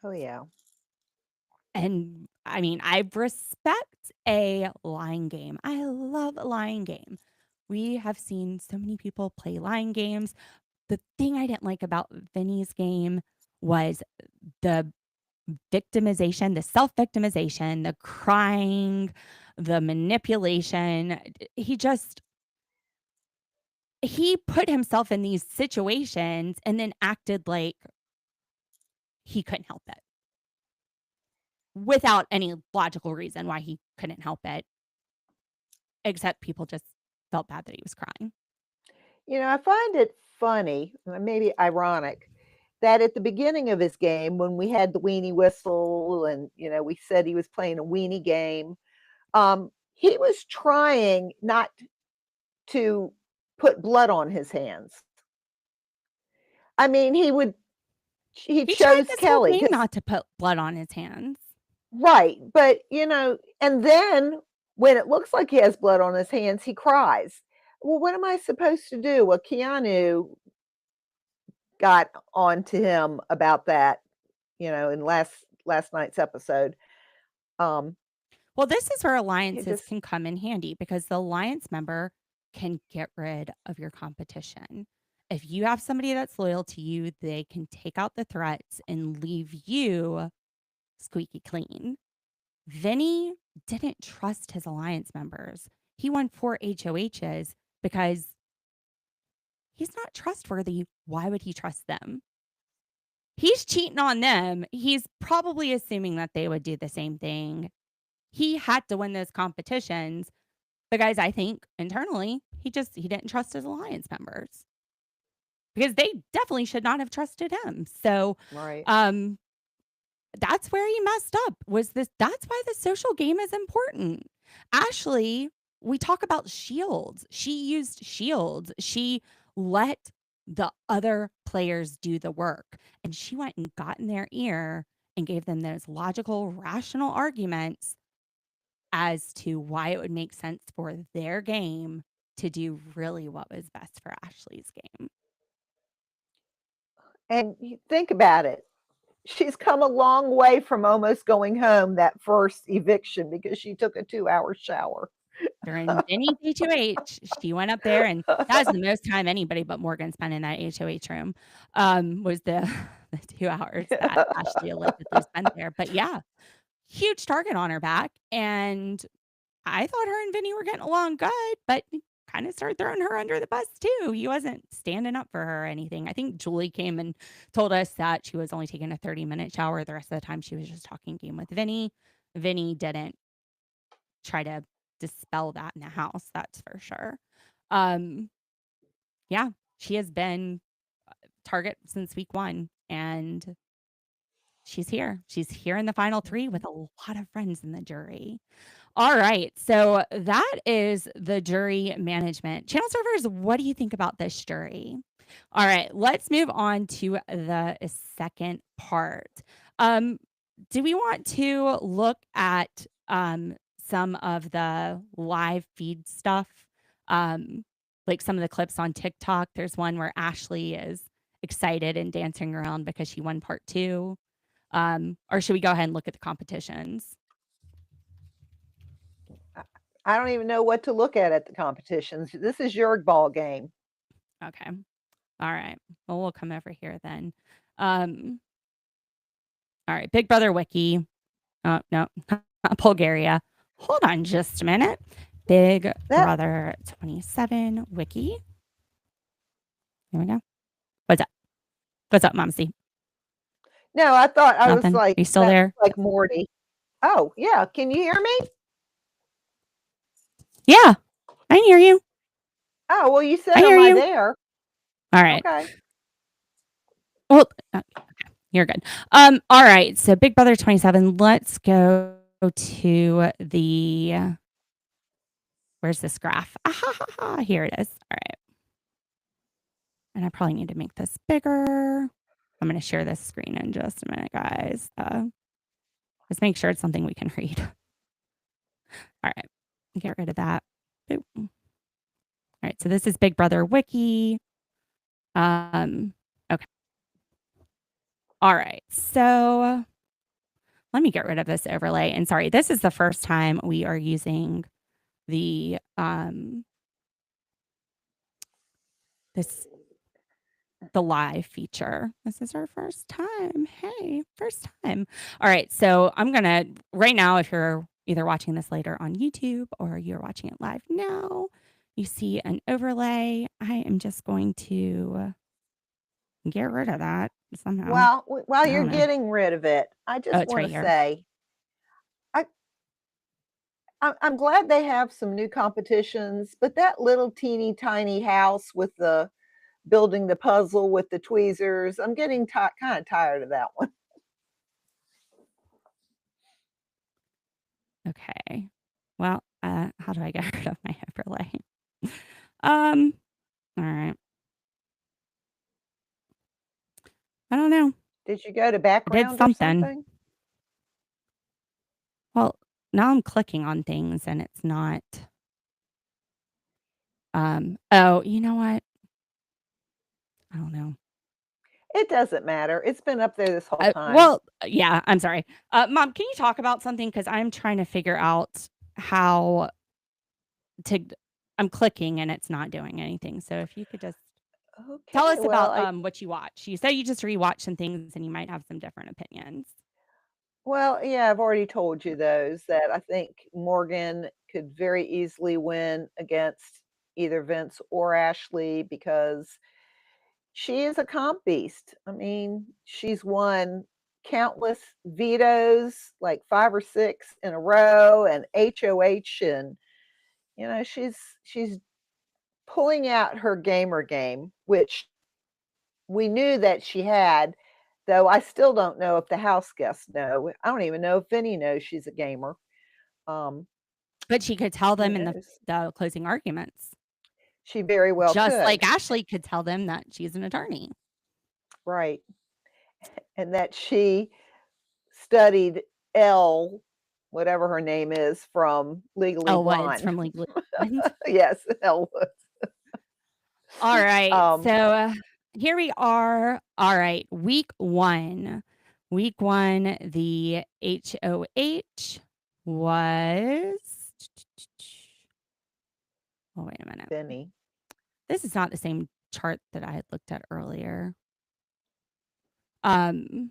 [SPEAKER 2] Oh, yeah.
[SPEAKER 1] And I mean, I respect a lying game. I love a lying game. We have seen so many people play lying games. The thing I didn't like about Vinny's game was the victimization, the self-victimization, the crying, the manipulation. He put himself in these situations and then acted like he couldn't help it without any logical reason why he couldn't help it, except people just felt bad that he was crying.
[SPEAKER 2] I find it funny, maybe ironic, that at the beginning of his game, when we had the weenie whistle and, we said he was playing a weenie game, he was trying not to put blood on his hands. I mean, he
[SPEAKER 1] He tried
[SPEAKER 2] chose
[SPEAKER 1] this whole
[SPEAKER 2] Kelly
[SPEAKER 1] game
[SPEAKER 2] 'cause
[SPEAKER 1] not to put blood on his hands.
[SPEAKER 2] right, but, and then when it looks like he has blood on his hands, he cries. Well, what am I supposed to do? Well, Keanu got on to him about that, in last night's episode.
[SPEAKER 1] Well, this is where
[SPEAKER 2] It
[SPEAKER 1] alliances
[SPEAKER 2] just
[SPEAKER 1] can come in handy because the alliance member can get rid of your competition. If you have somebody that's loyal to you, they can take out the threats and leave you squeaky clean. Vinny didn't trust his alliance members. He won 4 HOHs because he's not trustworthy. Why would he trust them? He's cheating on them. He's probably assuming that they would do the same thing. He had to win those competitions because I think internally he didn't trust his alliance members because they definitely should not have trusted him. So,
[SPEAKER 2] right.
[SPEAKER 1] that's where he messed up. That's why the social game is important. Ashley, we talk about shields. She used shields. She let the other players do the work, and she went and got in their ear and gave them those logical, rational arguments as to why it would make sense for their game to do really what was best for Ashley's game.
[SPEAKER 2] And you think about it. She's come a long way from almost going home that first eviction because she took a 2-hour shower.
[SPEAKER 1] During Vinny HOH, she went up there, and that was the most time anybody but Morgan spent in that HOH room, was the 2 hours that Ashley allegedly spent there. But yeah, huge target on her back, and I thought her and Vinny were getting along good, but kind of started throwing her under the bus too. He wasn't standing up for her or anything. I think Julie came and told us that she was only taking a 30-minute shower. The rest of the time she was just talking game with Vinny. Vinny didn't try to dispel that in the house, that's for sure. Yeah, she has been target since week 1, and she's here. She's here in the final 3 with a lot of friends in the jury. All right, so that is the jury management. Channel surfers, what do you think about this jury? All right, let's move on to the second part. Do we want to look at some of the live feed stuff? Like some of the clips on TikTok. There's one where Ashley is excited and dancing around because she won part 2. Or should we go ahead and look at the competitions?
[SPEAKER 2] I don't even know what to look at the competitions. This is your ball game.
[SPEAKER 1] Okay. All right. Well, we'll come over here then. All right. Big Brother Wiki. Oh, no. Bulgaria. Hold on just a minute. Big Brother 27 Wiki. Here we go. What's up? What's up, Mom C?
[SPEAKER 2] No, I thought I
[SPEAKER 1] Nothing?
[SPEAKER 2] was like,
[SPEAKER 1] Are you still there?
[SPEAKER 2] like Morty. Oh, yeah. Can you hear me?
[SPEAKER 1] Yeah, I can hear you.
[SPEAKER 2] Oh, well, you said,
[SPEAKER 1] I hear
[SPEAKER 2] am I
[SPEAKER 1] you.
[SPEAKER 2] there?
[SPEAKER 1] All right.
[SPEAKER 2] Okay.
[SPEAKER 1] Well, okay. You're good. All right. So Big Brother 27. Let's go to the, where's this graph? Here it is. All right. And I probably need to make this bigger. I'm going to share this screen in just a minute, guys. Just make sure it's something we can read. All right. Get rid of that. Boop. All right. So this is Big Brother Wiki. Okay. All right. So let me get rid of this overlay. And sorry, this is the first time we are using the the live feature. This is our first time. Hey, first time. All right. So I'm gonna right now, if you're either watching this later on YouTube or you're watching it live now, you see an overlay. I am just going to get rid of that somehow.
[SPEAKER 2] Well, while
[SPEAKER 1] I
[SPEAKER 2] you're
[SPEAKER 1] don't know.
[SPEAKER 2] getting rid of it, I
[SPEAKER 1] Oh,
[SPEAKER 2] just
[SPEAKER 1] it's
[SPEAKER 2] want
[SPEAKER 1] right
[SPEAKER 2] to
[SPEAKER 1] here.
[SPEAKER 2] say I'm glad they have some new competitions, but that little teeny tiny house with the building the puzzle with the tweezers, I'm getting kind of tired of that one.
[SPEAKER 1] Okay. Well, how do I get rid of my overlay? All right. I don't know.
[SPEAKER 2] Did you go to
[SPEAKER 1] I did
[SPEAKER 2] background or
[SPEAKER 1] something.
[SPEAKER 2] something?
[SPEAKER 1] Well, now I'm clicking on things and it's not. Oh, you know what? I don't know.
[SPEAKER 2] It doesn't matter. It's been up there this whole time.
[SPEAKER 1] Well, yeah, I'm sorry. Mom, can you talk about something? Because I'm trying to figure out how to. I'm clicking and it's not doing anything. So if you could just tell
[SPEAKER 2] Okay,
[SPEAKER 1] us
[SPEAKER 2] well,
[SPEAKER 1] about what you watch. You said you just rewatched some things and you might have some different opinions.
[SPEAKER 2] yeah, I've already told you those that I think Morgan could very easily win against either Vince or Ashley because she is a comp beast. I mean, she's won countless vetoes, like 5 or 6 in a row, and HOH, and, she's pulling out her gamer game, which we knew that she had, though I still don't know if the house guests know. I don't even know if Vinny knows she's a gamer. Um,
[SPEAKER 1] But she could tell
[SPEAKER 2] who
[SPEAKER 1] them in
[SPEAKER 2] knows?
[SPEAKER 1] the closing arguments,
[SPEAKER 2] She very well
[SPEAKER 1] just like
[SPEAKER 2] could,
[SPEAKER 1] Ashley could tell them that she's an attorney.
[SPEAKER 2] right, and that she studied Elle, whatever her name is, from Legally
[SPEAKER 1] Elle Woods
[SPEAKER 2] Blonde.
[SPEAKER 1] from Legally Blonde.
[SPEAKER 2] Yes, Elle Woods.
[SPEAKER 1] All right.
[SPEAKER 2] Um,
[SPEAKER 1] So here we are. All right. Week 1. Week 1, the HOH was. Oh, wait a minute.
[SPEAKER 2] Vinny.
[SPEAKER 1] This is not the same chart that I had looked at earlier. Oh,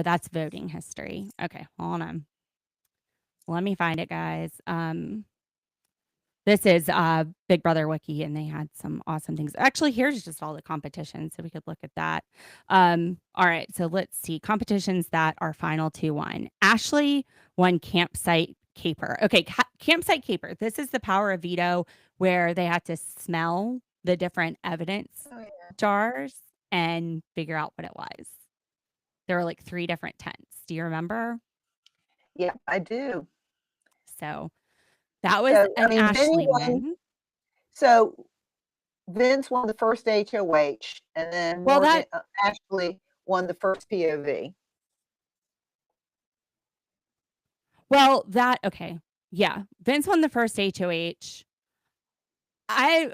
[SPEAKER 1] that's voting history. Okay, hold on. Let me find it, guys. This is Big Brother Wiki, and they had some awesome things. Actually, here's just all the competitions, so we could look at that. All right, so let's see competitions that are final 2-1. Ashley won Campsite Caper. Okay, Campsite Caper. This is the power of veto, where they had to smell the different evidence jars and figure out what it was. There were like 3 different tents. Do you remember?
[SPEAKER 2] Yeah, I do.
[SPEAKER 1] So that was
[SPEAKER 2] So, I
[SPEAKER 1] an
[SPEAKER 2] mean, Vinny
[SPEAKER 1] Ashley
[SPEAKER 2] won.
[SPEAKER 1] win.
[SPEAKER 2] So Vince won the first HOH, and then
[SPEAKER 1] Well,
[SPEAKER 2] Morgan
[SPEAKER 1] that
[SPEAKER 2] Ashley won the first POV.
[SPEAKER 1] Well, that okay. Yeah. Vince won the first HOH. I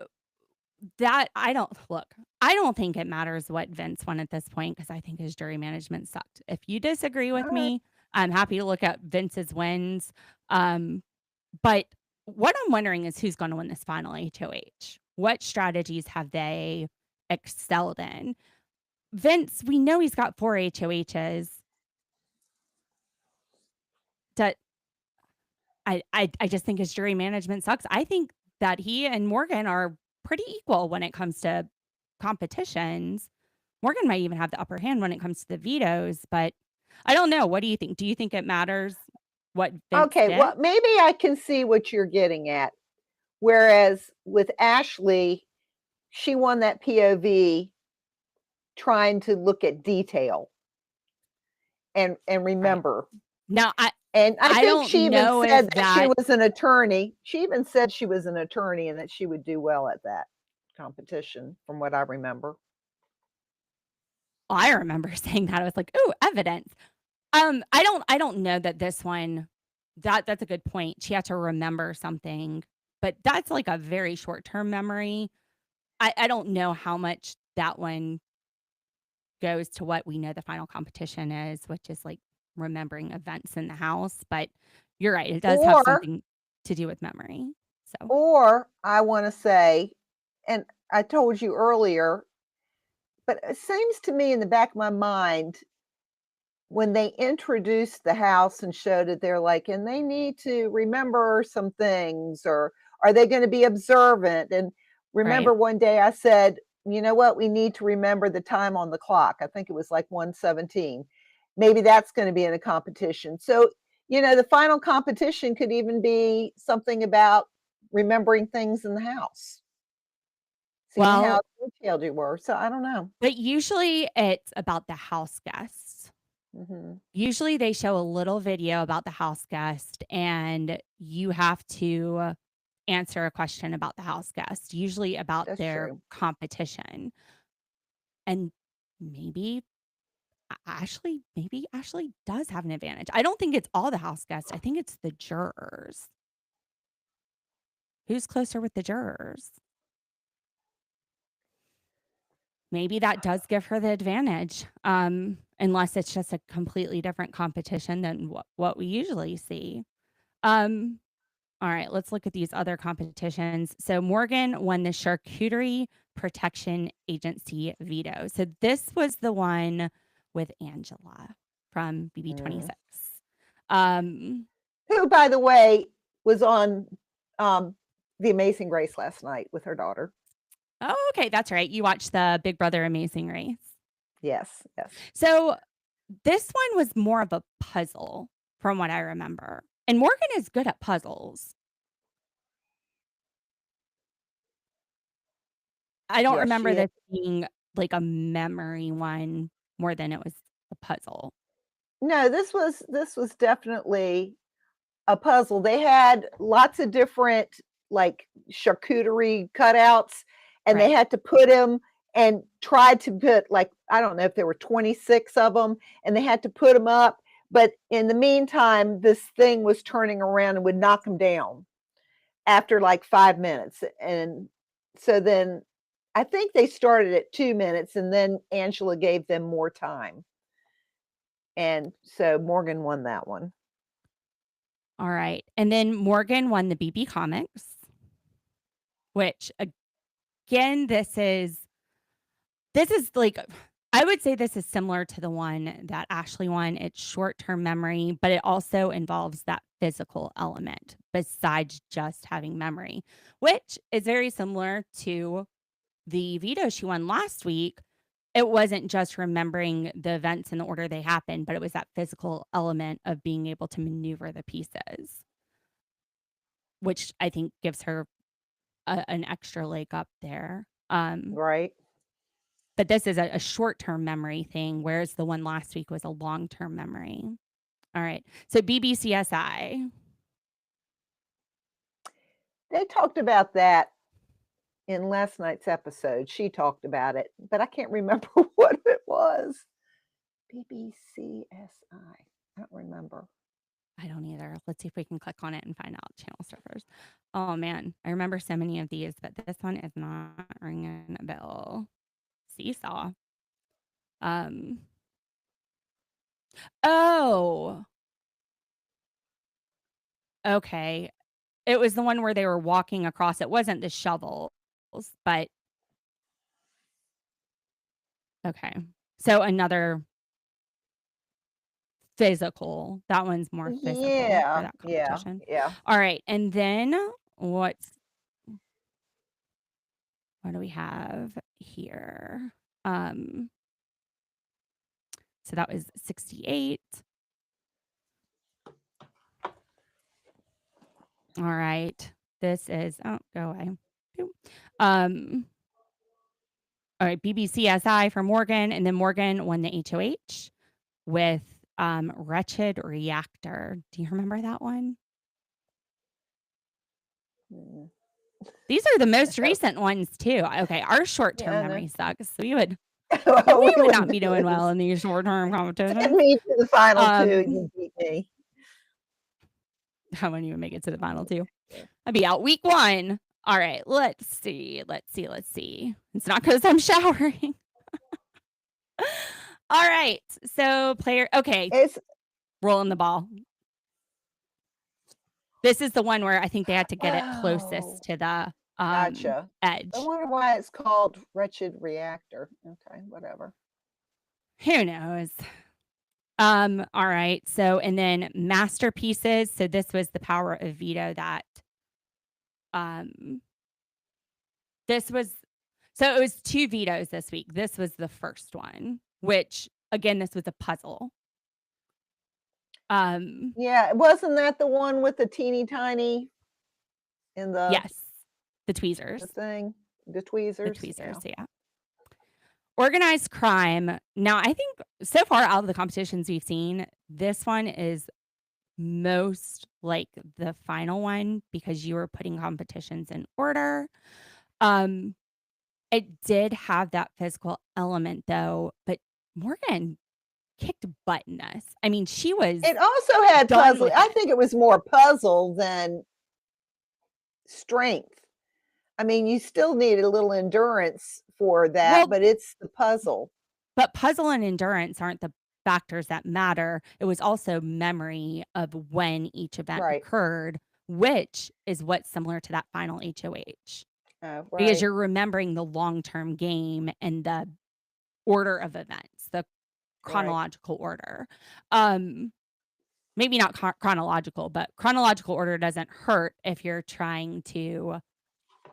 [SPEAKER 1] I don't look. I don't think it matters what Vince won at this point because I think his jury management sucked. If you disagree with
[SPEAKER 2] All right.
[SPEAKER 1] me, I'm happy to look at Vince's wins. But what I'm wondering is who's going to win this final HOH? What strategies have they excelled in? Vince, we know he's got 4 HOHs. That I just think his jury management sucks. I think that he and Morgan are pretty equal when it comes to competitions. Morgan might even have the upper hand when it comes to the vetoes, but I don't know. What do you think? Do you think it matters what Vince
[SPEAKER 2] Okay,
[SPEAKER 1] did?
[SPEAKER 2] well, maybe I can see what you're getting at. Whereas with Ashley, she won that POV trying to look at detail and
[SPEAKER 1] Right.
[SPEAKER 2] remember.
[SPEAKER 1] Now,
[SPEAKER 2] And I
[SPEAKER 1] I
[SPEAKER 2] think
[SPEAKER 1] don't
[SPEAKER 2] she even
[SPEAKER 1] know
[SPEAKER 2] said
[SPEAKER 1] if
[SPEAKER 2] that she
[SPEAKER 1] that
[SPEAKER 2] was an attorney. She even said she was an attorney and that she would do well at that competition, from what I remember.
[SPEAKER 1] I remember saying that. I was like, "Ooh, evidence." I don't know that this one that's a good point. She had to remember something, but that's like a very short-term memory. I don't know how much that one goes to what we know the final competition is, which is like remembering events in the house. But you're right, it does have
[SPEAKER 2] Or
[SPEAKER 1] something to do with memory. So,
[SPEAKER 2] or I wanna say, and I told you earlier, but it seems to me in the back of my mind, when they introduced the house and showed it, they're like, "And they need to remember some things, or are they gonna be observant?" And
[SPEAKER 1] right.
[SPEAKER 2] remember one day I said, "You know what? We need to remember the time on the clock." I think it was like 1:17. Maybe that's gonna be in a competition. So, the final competition could even be something about remembering things in the house, seeing how
[SPEAKER 1] Well,
[SPEAKER 2] detailed you were. So I don't know.
[SPEAKER 1] but usually it's about the house guests.
[SPEAKER 2] Mhm.
[SPEAKER 1] Usually they show a little video about the house guest and you have to answer a question about the house guest, usually about
[SPEAKER 2] That's
[SPEAKER 1] their
[SPEAKER 2] true.
[SPEAKER 1] competition. And maybe maybe Ashley does have an advantage. I don't think it's all the house guests. I think it's the jurors. Who's closer with the jurors? Maybe that does give her the advantage, unless it's just a completely different competition than what we usually see. Um, all right, let's look at these other competitions. So Morgan won the Charcuterie Protection Agency veto. So this was the one with Angela from
[SPEAKER 2] Mm.
[SPEAKER 1] BB26. Um,
[SPEAKER 2] Who, by the way, was on, um, The Amazing Race last night with her daughter.
[SPEAKER 1] oh, okay, that's right. You watched the Big Brother Amazing Race.
[SPEAKER 2] Yes, yes.
[SPEAKER 1] So this one was more of a puzzle from what I remember. And Morgan is good at puzzles. I don't
[SPEAKER 2] Yes,
[SPEAKER 1] remember
[SPEAKER 2] she is.
[SPEAKER 1] this being like a memory one more than it was a puzzle.
[SPEAKER 2] No, this was definitely a puzzle. They had lots of different, like, charcuterie cutouts, and they
[SPEAKER 1] Right.
[SPEAKER 2] had to put them and tried to put, like, I don't know if there were 26 of them, and they had to put them up, but in the meantime, this thing was turning around and would knock them down after, like, 5 minutes, and so then I think they started at 2 minutes, and then Angela gave them more time, and so Morgan won that one.
[SPEAKER 1] All right. And then Morgan won the BB Comics, which again, this is like I would say this is similar to the one that Ashley won. It's short-term memory, but it also involves that physical element besides just having memory, which is very similar to the veto she won last week. It wasn't just remembering the events in the order they happened, but it was that physical element of being able to maneuver the pieces, which I think gives her an extra leg up there.
[SPEAKER 2] Right?
[SPEAKER 1] But this is a short-term memory thing, whereas the one last week was a long-term memory. All right. So BBCSI.
[SPEAKER 2] They talked about that in last night's episode. She talked about it, but I can't remember what it was. BBCSI. I don't remember.
[SPEAKER 1] I don't either. Let's see if we can click on it and find out channel surfers. Oh man, I remember so many of these, but this one is not ringing a bell. Seesaw. Um. Oh. Okay. It was the one where they were walking across. It wasn't the shovels, but okay. So another physical. That one's more physical for
[SPEAKER 2] Yeah,
[SPEAKER 1] that
[SPEAKER 2] yeah,
[SPEAKER 1] competition.
[SPEAKER 2] yeah.
[SPEAKER 1] All right. And then what do we have here? So that was 68. All right. This is go away. Boop. Um all right, BBCSI for Morgan, and then Morgan won the HOH with Wretched Reactor. Do you remember that one?
[SPEAKER 2] Mm.
[SPEAKER 1] These are the most
[SPEAKER 2] No.
[SPEAKER 1] recent ones too. Okay, our short-term
[SPEAKER 2] Yeah, no.
[SPEAKER 1] memory sucks. So we would We would not
[SPEAKER 2] wouldn't
[SPEAKER 1] be
[SPEAKER 2] do
[SPEAKER 1] doing well
[SPEAKER 2] this.
[SPEAKER 1] in these short-term
[SPEAKER 2] Send
[SPEAKER 1] competitions.
[SPEAKER 2] me to the final 2,
[SPEAKER 1] Um,
[SPEAKER 2] you beat me.
[SPEAKER 1] I wouldn't even make it to the final 2.
[SPEAKER 2] Yeah.
[SPEAKER 1] I'd be out week 1. All right, let's see. It's not because I'm showering. All right. So okay,
[SPEAKER 2] It's
[SPEAKER 1] rolling the ball. This is the one where I think they had to get it
[SPEAKER 2] oh,
[SPEAKER 1] closest to the
[SPEAKER 2] gotcha.
[SPEAKER 1] edge.
[SPEAKER 2] I wonder why it's called Wretched Reactor. Okay, whatever.
[SPEAKER 1] Who knows? All right. So and then masterpieces. So this was the power of veto that this was so it was 2 vetoes this week. This was the first one, which again, this was a puzzle.
[SPEAKER 2] Yeah, wasn't that the one with the teeny tiny in the
[SPEAKER 1] Yes, the tweezers.
[SPEAKER 2] thing? The
[SPEAKER 1] The
[SPEAKER 2] tweezers?
[SPEAKER 1] tweezers,
[SPEAKER 2] Yeah.
[SPEAKER 1] yeah. Organized crime. Now, I think so far out of the competitions we've seen, this one is most like the final one because you were putting competitions in order. It did have that physical element though, but Morgan kicked butt in this. I mean, she was
[SPEAKER 2] It also had
[SPEAKER 1] done
[SPEAKER 2] puzzling.
[SPEAKER 1] with
[SPEAKER 2] I
[SPEAKER 1] it.
[SPEAKER 2] think it was more puzzle than strength. I mean, you still needed a little endurance for that,
[SPEAKER 1] Well,
[SPEAKER 2] but it's the puzzle.
[SPEAKER 1] but puzzle and endurance aren't the factors that matter. It was also memory of when each event
[SPEAKER 2] Right.
[SPEAKER 1] occurred, which is what's similar to that final HOH. Because
[SPEAKER 2] Right.
[SPEAKER 1] you're remembering the long-term game and the order of events, the
[SPEAKER 2] Right.
[SPEAKER 1] chronological order. Maybe not chronological, but chronological order doesn't hurt if you're trying to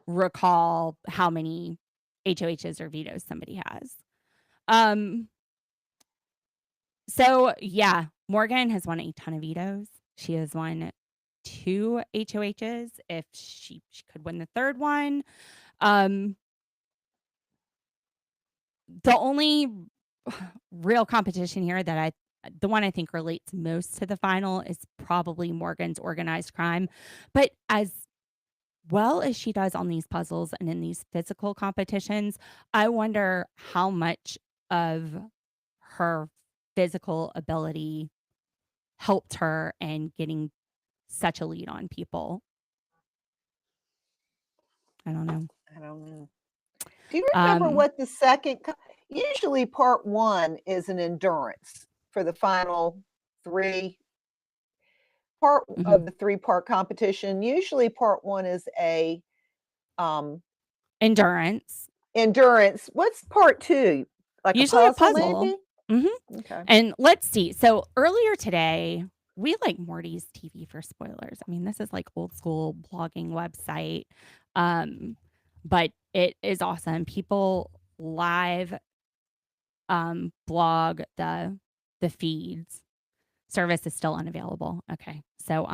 [SPEAKER 1] recall how many HOHs or vetoes somebody has. So yeah, Morgan has won a ton of vetoes. She has won 2 HOHs. If she could win the third one. The only real competition here that the one I think relates most to the final is probably Morgan's organized crime. But as well as she does on these puzzles and in these physical competitions, I wonder how much of her physical ability helped her in getting such a lead on people. I don't know.
[SPEAKER 2] I don't know. Do you remember what the second usually part 1 is an endurance for the final 3 part of the 3-part competition. Usually part 1 is a
[SPEAKER 1] Endurance.
[SPEAKER 2] endurance. What's part 2? Like
[SPEAKER 1] Usually
[SPEAKER 2] a
[SPEAKER 1] a
[SPEAKER 2] puzzle
[SPEAKER 1] puzzle.
[SPEAKER 2] maybe? Okay.
[SPEAKER 1] And let's see. So earlier today, we like Morty's TV for spoilers. I mean, this is like old school blogging website. But it is awesome. People live blog the feeds. Service is still unavailable. Okay. So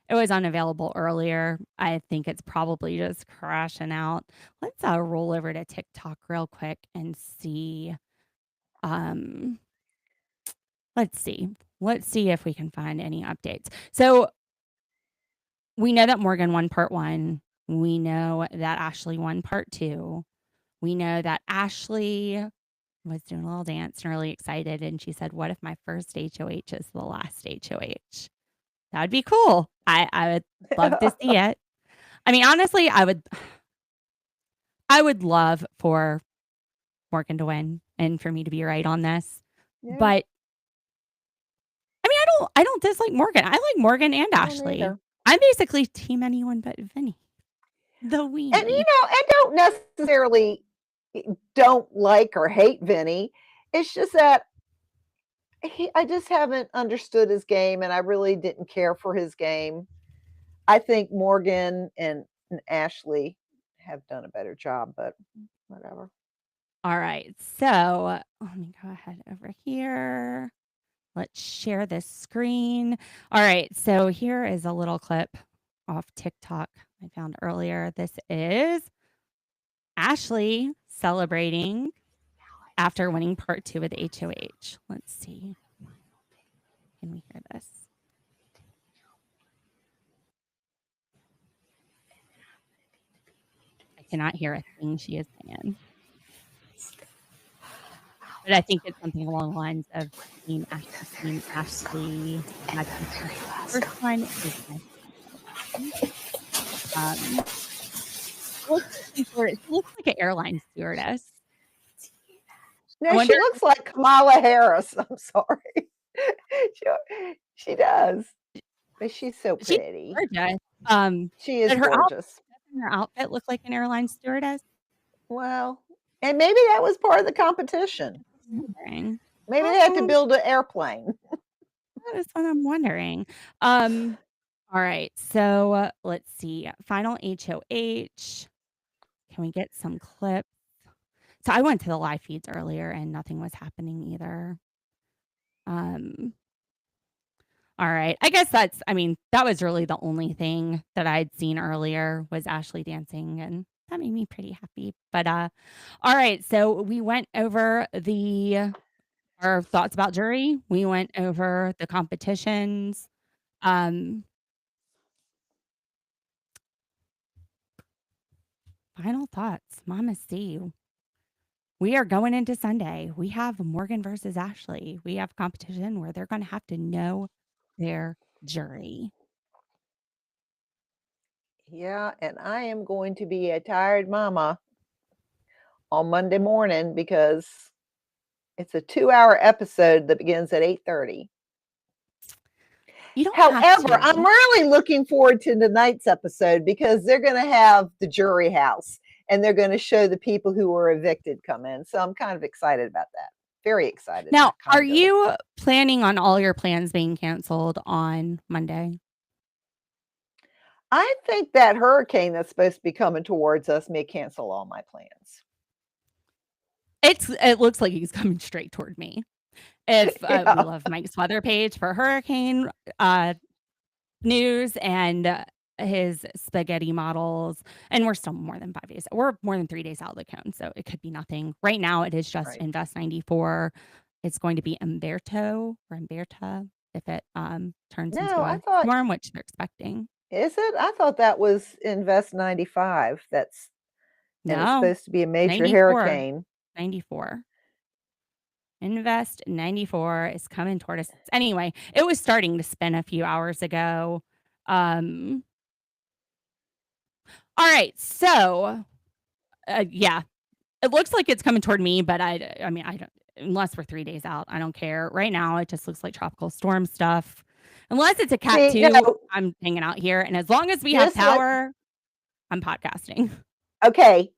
[SPEAKER 1] it was unavailable earlier. I think it's probably just crashing out. Let's roll over to TikTok real quick and see. Let's see. Let's see if we can find any updates. So we know that Morgan won part 1. We know that Ashley won part 2. We know that Ashley was doing a little dance and really excited. And she said, what if my first HOH is the last HOH? That would be cool. I would love to see it. I mean, honestly, I would love for Morgan to win and for me to be right on this.
[SPEAKER 2] Yeah.
[SPEAKER 1] But I mean, I don't dislike Morgan. I like Morgan and Ashley.
[SPEAKER 2] Neither.
[SPEAKER 1] I'm basically team anyone but Vinny. The weenie.
[SPEAKER 2] And I don't necessarily don't like or hate Vinny. It's just that I just haven't understood his game, and I really didn't care for his game. I think Morgan and Ashley have done a better job, but whatever.
[SPEAKER 1] All right. So let me go ahead over here. Let's share this screen. All right. So here is a little clip off TikTok I found earlier. This is Ashley celebrating after winning part 2 with HOH. Let's see. Can we hear this? I cannot hear a thing she is saying. but I think it's something along the lines of Team Ashley. My first one is my second. She looks like an airline stewardess.
[SPEAKER 2] No, she looks like Kamala Harris. I'm sorry. she does. But she's so pretty.
[SPEAKER 1] She's gorgeous.
[SPEAKER 2] She is gorgeous.
[SPEAKER 1] Doesn't her outfit look like an airline stewardess?
[SPEAKER 2] Well, and maybe that was part of the competition.
[SPEAKER 1] Maybe
[SPEAKER 2] they had to build an airplane.
[SPEAKER 1] That is what I'm wondering. All right. So let's see. Final HOH. Can we get some clips? So I went to the live feeds earlier and nothing was happening either. All right. I guess that was really the only thing that I'd seen earlier was Ashley dancing, and that made me pretty happy. But all right. So we went over our thoughts about jury. We went over the competitions. Final thoughts, Mama C. We are going into Sunday. We have Morgan versus Ashley. We have competition where they're going to have to know their jury.
[SPEAKER 2] Yeah, and I am going to be a tired mama on Monday morning because it's a 2-hour episode that begins at 8:30. However, I'm really looking forward to tonight's episode because they're going to have the jury house and they're going to show the people who were evicted come in. So I'm kind of excited about that. Very excited.
[SPEAKER 1] Now, are you planning on all your plans being canceled on Monday?
[SPEAKER 2] I think that hurricane that's supposed to be coming towards us may cancel all my plans.
[SPEAKER 1] It looks like he's coming straight toward me. If we love Mike's weather page for hurricane news and his spaghetti models, and we're still more than 5 days. We're more than 3 days out of the cone, so it could be nothing. Right now, it is just Invest 94. It's going to be Umberta if it turns into a storm, which they're expecting.
[SPEAKER 2] Is it? I thought that was Invest 95. It's supposed to be a major
[SPEAKER 1] 94,
[SPEAKER 2] hurricane.
[SPEAKER 1] 94. Invest 94 is coming toward us. Anyway, it was starting to spin a few hours ago. All right. So, yeah, it looks like it's coming toward me, but I don't, unless we're 3 days out, I don't care. Right now, it just looks like tropical storm stuff. Unless it's a Cat 2, I'm hanging out here. And as long as we have power, I'm podcasting.
[SPEAKER 2] Okay.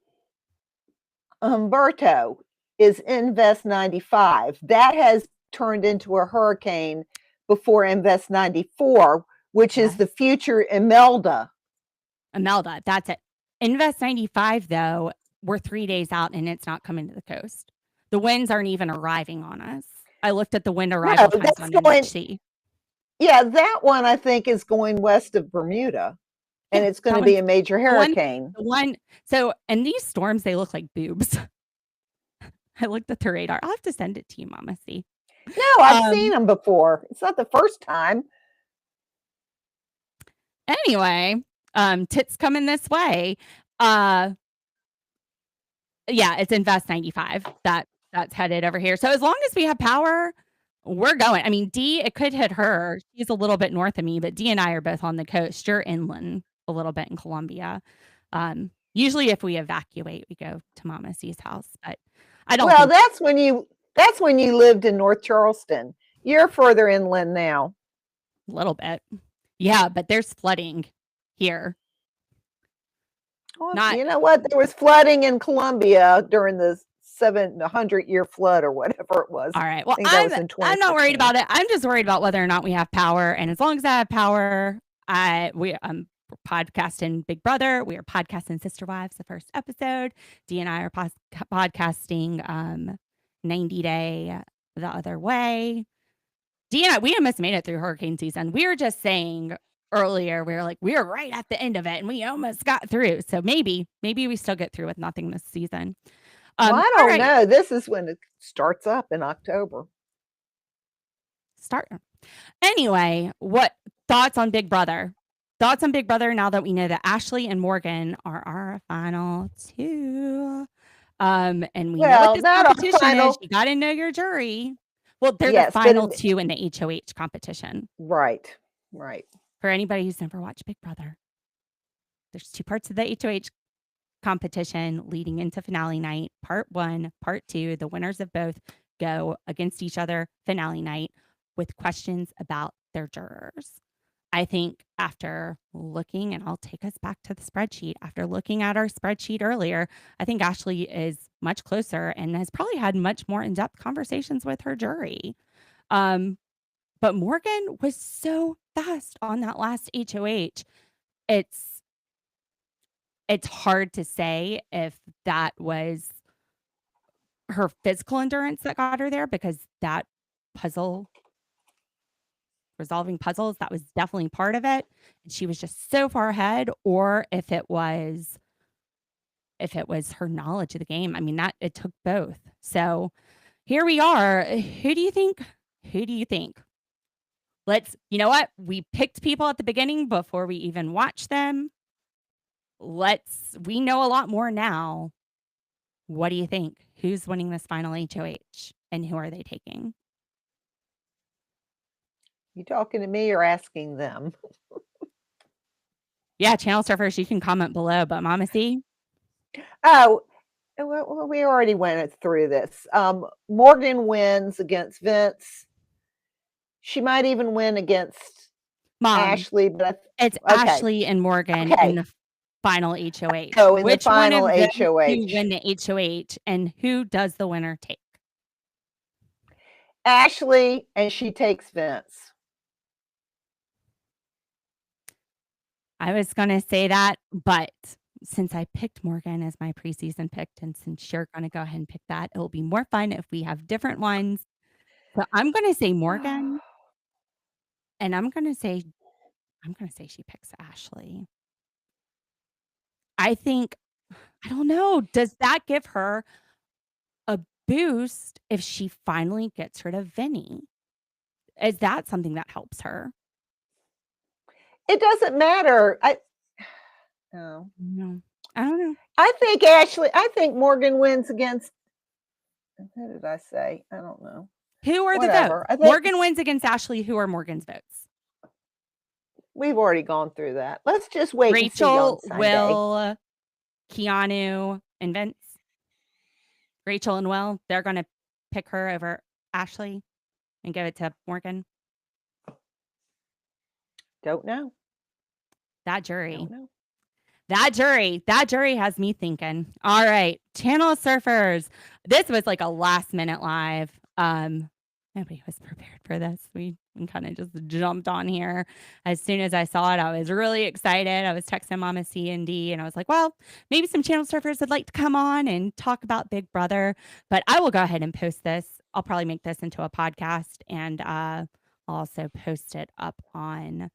[SPEAKER 2] Humberto is Invest 95. That has turned into a hurricane before Invest 94, which is the future Imelda.
[SPEAKER 1] Imelda, that's it. Invest 95, though, we're 3 days out and it's not coming to the coast. The winds aren't even arriving on us. I looked at the wind arrival times on NHC.
[SPEAKER 2] Yeah, that one I think is going west of Bermuda, and it's going to be a major hurricane.
[SPEAKER 1] And these storms, they look like boobs. I looked at the radar. I'll have to send it to you, Mama C.
[SPEAKER 2] No, I've seen them before. It's not the first time.
[SPEAKER 1] Anyway, tits coming this way. Yeah, it's Invest 95. That's headed over here. So as long as we have power, we're going. I mean, Dee, it could hit her. She's a little bit north of me, but Dee and I are both on the coast. You're inland a little bit in Columbia. Usually if we evacuate, we go to Mama C's house, but I don't.
[SPEAKER 2] Well, that's when you lived in North Charleston. You're further inland now.
[SPEAKER 1] A little bit. Yeah, but there's flooding here.
[SPEAKER 2] Well, you know what? There was flooding in Columbia during the 700-year flood or whatever it was.
[SPEAKER 1] All right. Well, I'm not worried about it. I'm just worried about whether or not we have power. And as long as I have power, we're podcasting Big Brother. We are podcasting Sister Wives, the first episode. Dee and I are podcasting 90 Day the other way. Dee and I, we almost made it through hurricane season. We were just saying earlier, we were like, we were right at the end of it and we almost got through. So maybe we still get through with nothing this season.
[SPEAKER 2] Well, I don't know. This is when it starts up in October.
[SPEAKER 1] Anyway, what thoughts on Big Brother? Thoughts on Big Brother now that we know that Ashley and Morgan are our final two. And we know what
[SPEAKER 2] Well,
[SPEAKER 1] this
[SPEAKER 2] not a
[SPEAKER 1] competition is.
[SPEAKER 2] final.
[SPEAKER 1] You got to know your jury. Well, they're the
[SPEAKER 2] Yes, but
[SPEAKER 1] final two in the HOH competition.
[SPEAKER 2] right, right.
[SPEAKER 1] For anybody who's never watched Big Brother, there's two parts of the HOH competition leading into finale night. Part 1, part 2, the winners of both go against each other finale night with questions about their jurors. I think after looking, and I'll take us back to the spreadsheet, after looking at our spreadsheet earlier, I think Ashley is much closer and has probably had much more in-depth conversations with her jury. But Morgan was so fast on that last HOH. It's hard to say if that was her physical endurance that got her there, because that resolving puzzles, that was definitely part of it. And she was just so far ahead, or if it was her knowledge of the game. I mean, that it took both. So here we are. Who do you think? You know what? We picked people at the beginning before we even watched them. We know a lot more now. What do you think? Who's winning this final HOH and who are they taking?
[SPEAKER 2] You talking to me or asking them?
[SPEAKER 1] Yeah, Channel Surfers, you can comment below, but Mama C?
[SPEAKER 2] Oh, well, we already went through this. Morgan wins against Vince. She might even win against
[SPEAKER 1] Mom,
[SPEAKER 2] Ashley, but
[SPEAKER 1] it's
[SPEAKER 2] okay.
[SPEAKER 1] Ashley and Morgan in the final HOH.
[SPEAKER 2] Oh, in
[SPEAKER 1] Which
[SPEAKER 2] the final
[SPEAKER 1] one of them
[SPEAKER 2] HOH.
[SPEAKER 1] who win the HOH, and who does the winner take?
[SPEAKER 2] Ashley, and she takes Vince.
[SPEAKER 1] I was going to say that, but since I picked Morgan as my preseason pick, and since you're going to go ahead and pick that, it'll be more fun if we have different ones. So I'm going to say Morgan, and I'm going to say she picks Ashley. I don't know. Does that give her a boost if she finally gets rid of Vinny? Is that something that helps her?
[SPEAKER 2] It doesn't matter.
[SPEAKER 1] No, I don't know.
[SPEAKER 2] I think Morgan wins against, who did I say? I don't know.
[SPEAKER 1] Who are the votes? Morgan wins against Ashley. Who are Morgan's votes?
[SPEAKER 2] We've already gone through that. Let's just wait
[SPEAKER 1] Rachel,
[SPEAKER 2] and see on Sunday.
[SPEAKER 1] Will, Keanu, and Vince. Rachel and Will, they're going to pick her over Ashley and give it to Morgan.
[SPEAKER 2] Don't know.
[SPEAKER 1] That jury has me thinking. All right, Channel Surfers. This was like a last minute live. Nobody was prepared for this. We kind of just jumped on here. As soon as I saw it, I was really excited. I was texting Mama C and D, and I was like, well, maybe some Channel Surfers would like to come on and talk about Big Brother. But I will go ahead and post this. I'll probably make this into a podcast, and I'll also post it up on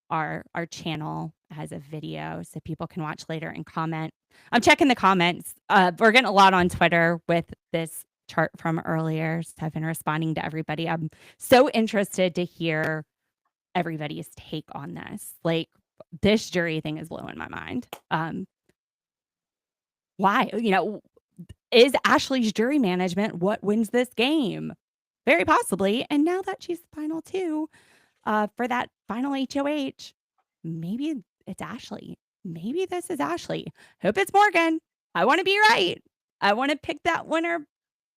[SPEAKER 1] our channel as a video so people can watch later and comment. I'm checking the comments. We're getting a lot on Twitter with this chart from earlier, so I've been responding to everybody. I'm so interested to hear everybody's take on this. Like, this jury thing is blowing my mind. Why? Is Ashley's jury management what wins this game? Very possibly. And now that she's the final two for that final HOH, maybe it's Ashley. Maybe this is Ashley. Hope it's Morgan. I want to be right. I want to pick that winner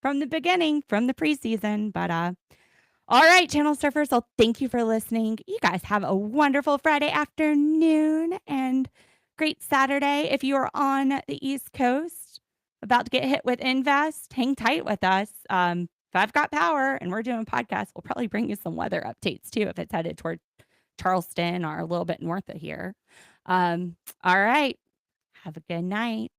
[SPEAKER 1] from the beginning, from the preseason. But all right, Channel Surfers, so thank you for listening. You guys have a wonderful Friday afternoon and great Saturday. If you are on the East Coast, about to get hit with Invest, hang tight with us. If I've got power and we're doing podcasts, we'll probably bring you some weather updates too if it's headed toward Charleston or a little bit north of here. All right. Have a good night.